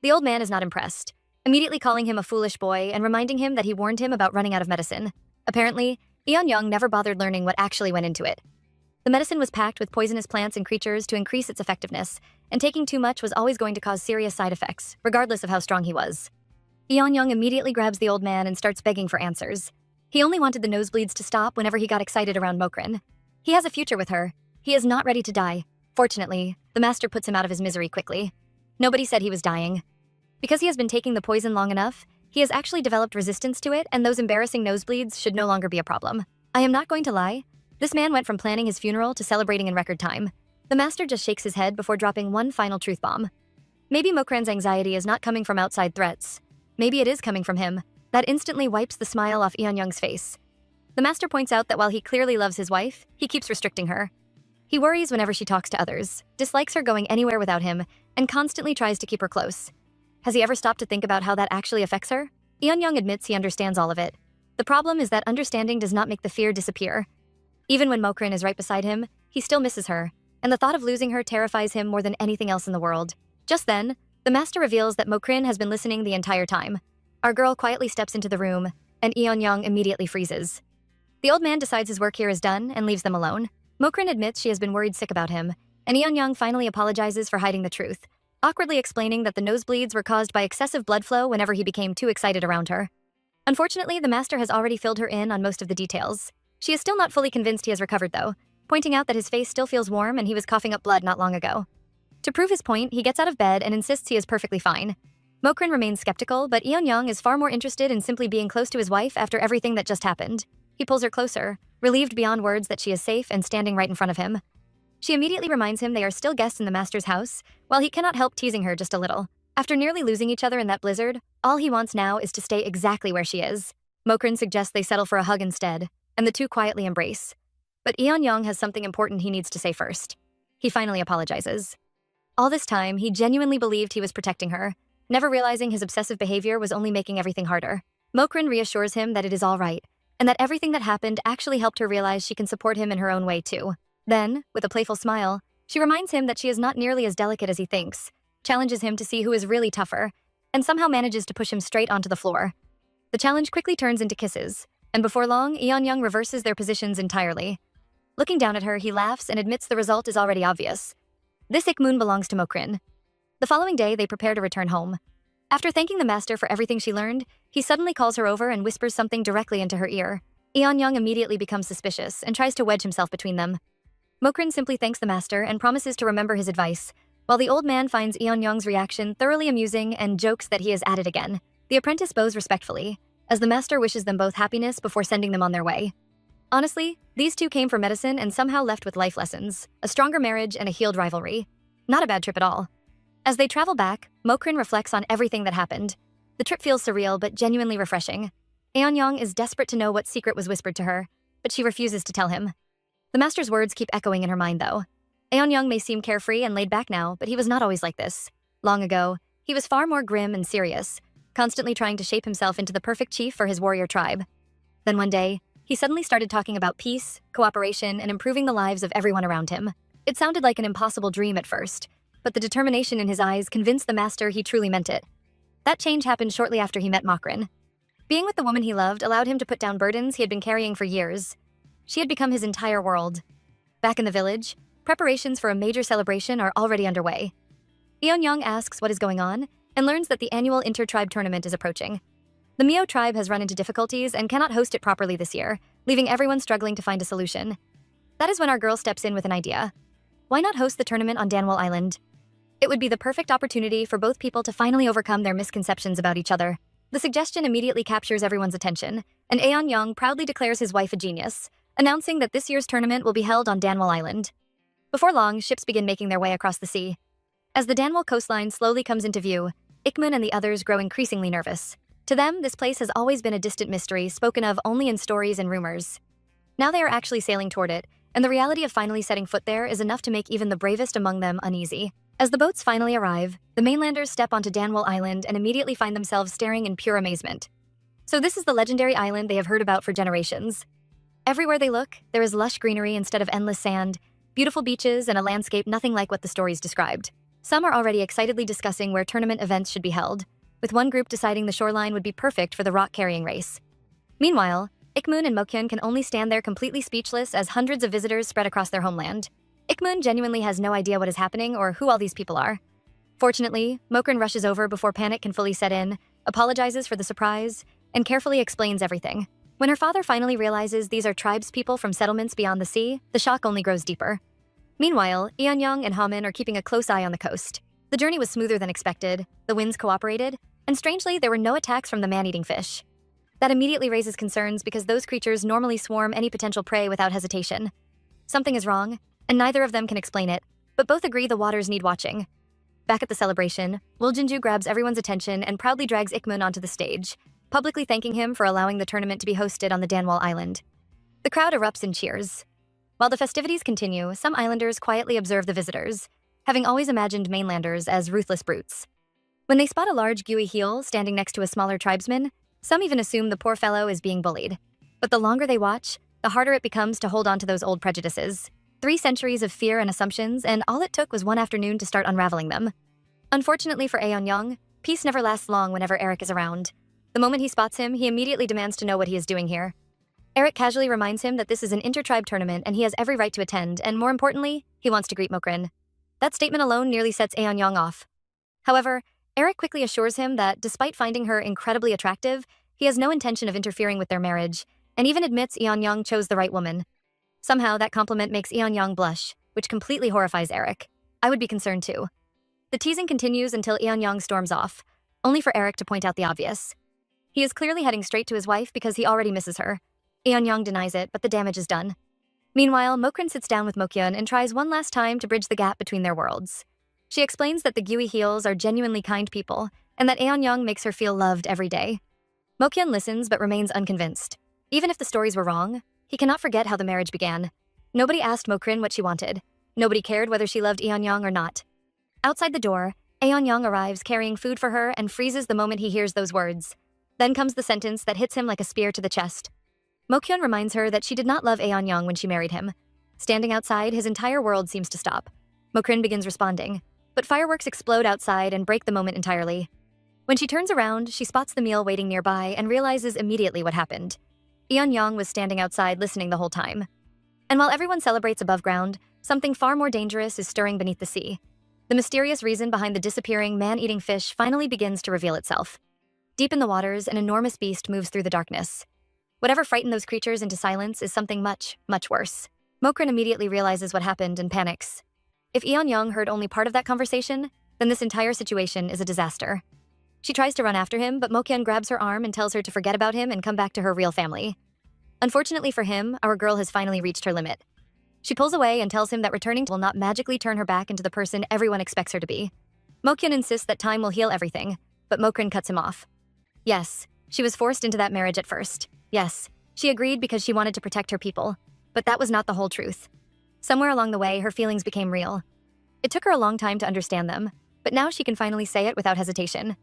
The old man is not impressed, immediately calling him a foolish boy and reminding him that he warned him about running out of medicine. Apparently, Eon-young never bothered learning what actually went into it. The medicine was packed with poisonous plants and creatures to increase its effectiveness, and taking too much was always going to cause serious side effects, regardless of how strong he was. Eon-young immediately grabs the old man and starts begging for answers. He only wanted the nosebleeds to stop whenever he got excited around Mokrin. He has a future with her. He is not ready to die. Fortunately, the master puts him out of his misery quickly. Nobody said he was dying. Because he has been taking the poison long enough, he has actually developed resistance to it, and those embarrassing nosebleeds should no longer be a problem. I am not going to lie. This man went from planning his funeral to celebrating in record time. The master just shakes his head before dropping one final truth bomb. Maybe Mokrin's anxiety is not coming from outside threats. Maybe it is coming from him. That instantly wipes the smile off Eon-young's face. The master points out that while he clearly loves his wife, he keeps restricting her. He worries whenever she talks to others, dislikes her going anywhere without him, and constantly tries to keep her close. Has he ever stopped to think about how that actually affects her? Eon-young admits he understands all of it. The problem is that understanding does not make the fear disappear. Even when Mokrin is right beside him, he still misses her, and the thought of losing her terrifies him more than anything else in the world. Just then, the master reveals that Mokrin has been listening the entire time. Our girl quietly steps into the room, and Eon-young immediately freezes. The old man decides his work here is done and leaves them alone. Mokrin admits she has been worried sick about him, and Eon-young finally apologizes for hiding the truth, awkwardly explaining that the nosebleeds were caused by excessive blood flow whenever he became too excited around her. Unfortunately, the master has already filled her in on most of the details. She is still not fully convinced he has recovered, though, pointing out that his face still feels warm and he was coughing up blood not long ago. To prove his point, he gets out of bed and insists he is perfectly fine. Mokrin remains skeptical, but Eon-young is far more interested in simply being close to his wife after everything that just happened. He pulls her closer, relieved beyond words that she is safe and standing right in front of him. She immediately reminds him they are still guests in the master's house, while he cannot help teasing her just a little. After nearly losing each other in that blizzard, all he wants now is to stay exactly where she is. Mokrin suggests they settle for a hug instead, and the two quietly embrace. But Eon-young has something important he needs to say first. He finally apologizes. All this time, he genuinely believed he was protecting her, never realizing his obsessive behavior was only making everything harder. Mokrin reassures him that it is all right, and that everything that happened actually helped her realize she can support him in her own way too. Then, with a playful smile, she reminds him that she is not nearly as delicate as he thinks, challenges him to see who is really tougher, and somehow manages to push him straight onto the floor. The challenge quickly turns into kisses, and before long, Eon-young reverses their positions entirely. Looking down at her, he laughs and admits the result is already obvious. This Ikmun belongs to Mokrin. The following day, they prepare to return home. After thanking the master for everything she learned, he suddenly calls her over and whispers something directly into her ear. Eon-young immediately becomes suspicious and tries to wedge himself between them. Mokrin simply thanks the master and promises to remember his advice, while the old man finds Eon-young's reaction thoroughly amusing and jokes that he is at it again. The apprentice bows respectfully, as the master wishes them both happiness before sending them on their way. Honestly, these two came for medicine and somehow left with life lessons, a stronger marriage, and a healed rivalry. Not a bad trip at all. As they travel back, Mokrin reflects on everything that happened. The trip feels surreal but genuinely refreshing. Eon-young is desperate to know what secret was whispered to her, but she refuses to tell him. The master's words keep echoing in her mind though. Eon-young may seem carefree and laid back now, but he was not always like this. Long ago, he was far more grim and serious, constantly trying to shape himself into the perfect chief for his warrior tribe. Then one day, he suddenly started talking about peace, cooperation, and improving the lives of everyone around him. It sounded like an impossible dream at first, but the determination in his eyes convinced the master he truly meant it. That change happened shortly after he met Mokrin. Being with the woman he loved allowed him to put down burdens he had been carrying for years. She had become his entire world. Back in the village, preparations for a major celebration are already underway. Eon-young asks what is going on and learns that the annual inter-tribe tournament is approaching. The Mio tribe has run into difficulties and cannot host it properly this year, leaving everyone struggling to find a solution. That is when our girl steps in with an idea. Why not host the tournament on Danwell Island? It would be the perfect opportunity for both people to finally overcome their misconceptions about each other. The suggestion immediately captures everyone's attention, and Eon-young proudly declares his wife a genius, announcing that this year's tournament will be held on Danwell Island. Before long, ships begin making their way across the sea. As the Danwell coastline slowly comes into view, Ikmun and the others grow increasingly nervous. To them, this place has always been a distant mystery spoken of only in stories and rumors. Now they are actually sailing toward it, and the reality of finally setting foot there is enough to make even the bravest among them uneasy. As the boats finally arrive, the mainlanders step onto Danwell Island and immediately find themselves staring in pure amazement. So this is the legendary island they have heard about for generations. Everywhere they look, there is lush greenery instead of endless sand, beautiful beaches, and a landscape nothing like what the stories described. Some are already excitedly discussing where tournament events should be held, with one group deciding the shoreline would be perfect for the rock-carrying race. Meanwhile, Ikmun and Mokhyun can only stand there completely speechless as hundreds of visitors spread across their homeland. Ikmun genuinely has no idea what is happening or who all these people are. Fortunately, Mokrin rushes over before panic can fully set in, apologizes for the surprise, and carefully explains everything. When her father finally realizes these are tribespeople from settlements beyond the sea, the shock only grows deeper. Meanwhile, Eon-young and Hamin are keeping a close eye on the coast. The journey was smoother than expected, the winds cooperated, and strangely, there were no attacks from the man-eating fish. That immediately raises concerns because those creatures normally swarm any potential prey without hesitation. Something is wrong, and neither of them can explain it, but both agree the waters need watching. Back at the celebration, Woljinju grabs everyone's attention and proudly drags Ikmun onto the stage, publicly thanking him for allowing the tournament to be hosted on the Danwell Island. The crowd erupts in cheers. While the festivities continue, some islanders quietly observe the visitors, having always imagined mainlanders as ruthless brutes. When they spot a large Gui heel standing next to a smaller tribesman, some even assume the poor fellow is being bullied. But the longer they watch, the harder it becomes to hold on to those old prejudices. 3 centuries of fear and assumptions, and all it took was one afternoon to start unraveling them. Unfortunately for Eon-young, peace never lasts long whenever Eric is around. The moment he spots him, he immediately demands to know what he is doing here. Eric casually reminds him that this is an inter-tribe tournament and he has every right to attend, and more importantly, he wants to greet Mokrin. That statement alone nearly sets Eon-young off. However, Eric quickly assures him that despite finding her incredibly attractive, he has no intention of interfering with their marriage, and even admits Eon-young chose the right woman. Somehow, that compliment makes Eon-young blush, which completely horrifies Eric. I would be concerned too. The teasing continues until Eon-young storms off, only for Eric to point out the obvious. He is clearly heading straight to his wife because he already misses her. Eon-young denies it, but the damage is done. Meanwhile, Mokrin sits down with Mokhyun and tries one last time to bridge the gap between their worlds. She explains that the Gui heels are genuinely kind people, and that Eon-young makes her feel loved every day. Mokhyun listens but remains unconvinced. Even if the stories were wrong, he cannot forget how the marriage began. Nobody asked Mokrin what she wanted. Nobody cared whether she loved Eon-young or not. Outside the door, Eon-young arrives carrying food for her and freezes the moment he hears those words. Then comes the sentence that hits him like a spear to the chest. Mokyun reminds her that she did not love Eon-young when she married him. Standing outside, his entire world seems to stop. Mokrin begins responding, but fireworks explode outside and break the moment entirely. When she turns around, she spots the meal waiting nearby and realizes immediately what happened. Eon-young was standing outside listening the whole time. And while everyone celebrates above ground, something far more dangerous is stirring beneath the sea. The mysterious reason behind the disappearing man-eating fish finally begins to reveal itself. Deep in the waters, an enormous beast moves through the darkness. Whatever frightened those creatures into silence is something much, much worse. Mokrin immediately realizes what happened and panics. If Eon-young heard only part of that conversation, then this entire situation is a disaster. She tries to run after him, but Mokyun grabs her arm and tells her to forget about him and come back to her real family. Unfortunately for him, our girl has finally reached her limit. She pulls away and tells him that returning will not magically turn her back into the person everyone expects her to be. Mokyun insists that time will heal everything, but Mokrin cuts him off. Yes, she was forced into that marriage at first. Yes, she agreed because she wanted to protect her people, but that was not the whole truth. Somewhere along the way, her feelings became real. It took her a long time to understand them, but now she can finally say it without hesitation.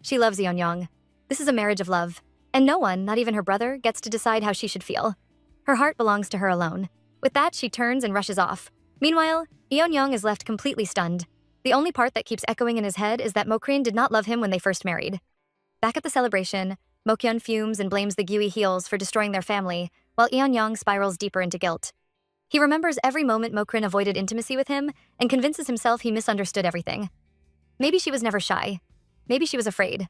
She loves Eon-young. This is a marriage of love, and no one, not even her brother, gets to decide how she should feel. Her heart belongs to her alone. With that, she turns and rushes off. Meanwhile, Eon-young is left completely stunned. The only part that keeps echoing in his head is that Mokrin did not love him when they first married. Back at the celebration, Mokyun fumes and blames the Gui heels for destroying their family, while Eon-young spirals deeper into guilt. He remembers every moment Mokrin avoided intimacy with him and convinces himself he misunderstood everything. Maybe she was never shy. Maybe she was afraid.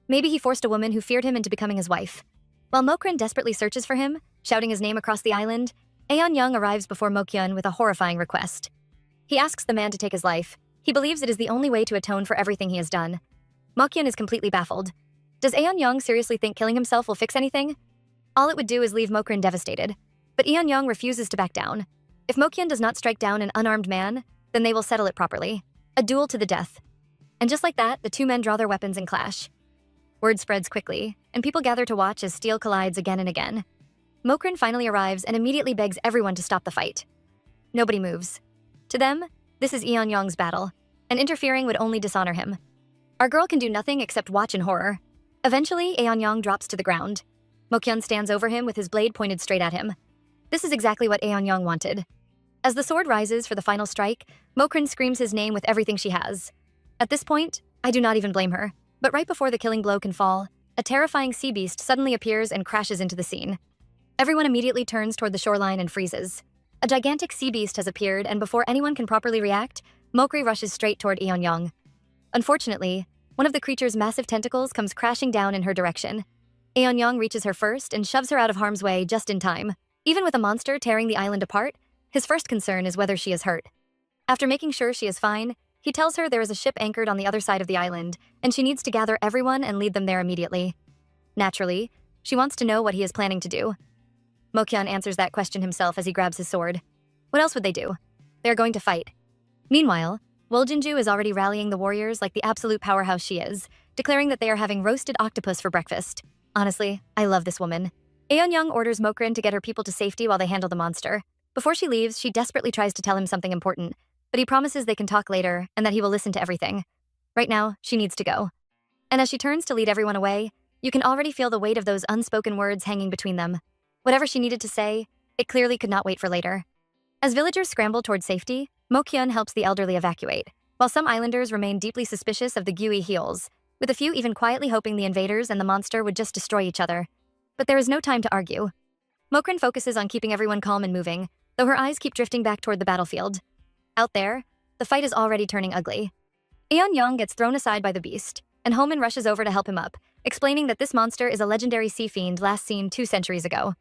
Maybe he forced a woman who feared him into becoming his wife. While Mokrin desperately searches for him, shouting his name across the island, Eon-young arrives before Mokyun with a horrifying request. He asks the man to take his life. He believes it is the only way to atone for everything he has done. Mokyun is completely baffled. Does Eon-young seriously think killing himself will fix anything? All it would do is leave Mokrin devastated. But Eon-young refuses to back down. If Mokyun does not strike down an unarmed man, then they will settle it properly. A duel to the death. And just like that, the two men draw their weapons and clash. Word spreads quickly, and people gather to watch as steel collides again and again. Mokrin finally arrives and immediately begs everyone to stop the fight. Nobody moves. To them, this is Eon-young's battle, and interfering would only dishonor him. Our girl can do nothing except watch in horror. Eventually, Eon-young drops to the ground. Mokyun stands over him with his blade pointed straight at him. This is exactly what Eon-young wanted. As the sword rises for the final strike, Mokrin screams his name with everything she has. At this point, I do not even blame her. But right before the killing blow can fall, a terrifying sea beast suddenly appears and crashes into the scene. Everyone immediately turns toward the shoreline and freezes. A gigantic sea beast has appeared, and before anyone can properly react, Mokri rushes straight toward Eon-young. Unfortunately, one of the creature's massive tentacles comes crashing down in her direction. Eon-young reaches her first and shoves her out of harm's way just in time. Even with a monster tearing the island apart, his first concern is whether she is hurt. After making sure she is fine, he tells her there is a ship anchored on the other side of the island, and she needs to gather everyone and lead them there immediately. Naturally, she wants to know what he is planning to do. Mokyun answers that question himself as he grabs his sword. What else would they do? They are going to fight. Meanwhile, Woljinju is already rallying the warriors like the absolute powerhouse she is, declaring that they are having roasted octopus for breakfast. Honestly, I love this woman. Eon-young orders Mokrin to get her people to safety while they handle the monster. Before she leaves, she desperately tries to tell him something important, but he promises they can talk later and that he will listen to everything. Right now, she needs to go. And as she turns to lead everyone away, you can already feel the weight of those unspoken words hanging between them. Whatever she needed to say, it clearly could not wait for later. As villagers scramble toward safety, Mokyun helps the elderly evacuate, while some islanders remain deeply suspicious of the Gui heels, with a few even quietly hoping the invaders and the monster would just destroy each other. But there is no time to argue. Mokrin focuses on keeping everyone calm and moving, though her eyes keep drifting back toward the battlefield. Out there, the fight is already turning ugly. Eon-young gets thrown aside by the beast, and Homan rushes over to help him up, explaining that this monster is a legendary sea fiend last seen 2 centuries ago.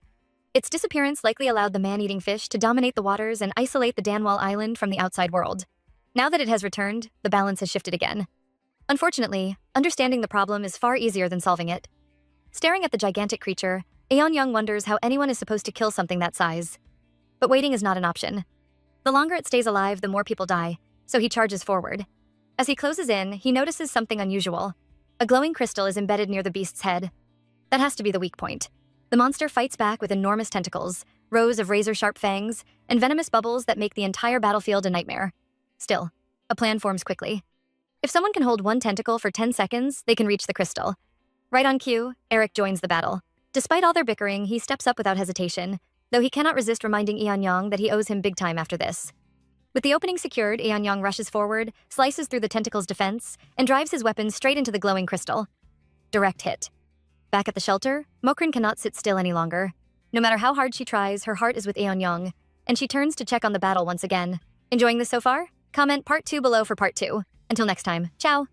Its disappearance likely allowed the man-eating fish to dominate the waters and isolate the Danwal Island from the outside world. Now that it has returned, the balance has shifted again. Unfortunately, understanding the problem is far easier than solving it. Staring at the gigantic creature, Eon-young wonders how anyone is supposed to kill something that size. But waiting is not an option. The longer it stays alive, the more people die, so he charges forward. As he closes in, he notices something unusual. A glowing crystal is embedded near the beast's head. That has to be the weak point. The monster fights back with enormous tentacles, rows of razor-sharp fangs, and venomous bubbles that make the entire battlefield a nightmare. Still, a plan forms quickly. If someone can hold one tentacle for 10 seconds, they can reach the crystal. Right on cue, Eric joins the battle. Despite all their bickering, he steps up without hesitation, though he cannot resist reminding Eonyang that he owes him big time after this. With the opening secured, Eonyang rushes forward, slices through the tentacle's defense, and drives his weapon straight into the glowing crystal. Direct hit. Back at the shelter, Mokrin cannot sit still any longer. No matter how hard she tries, her heart is with Eonyang, and she turns to check on the battle once again. Enjoying this so far? Comment part 2 below for part 2. Until next time, ciao!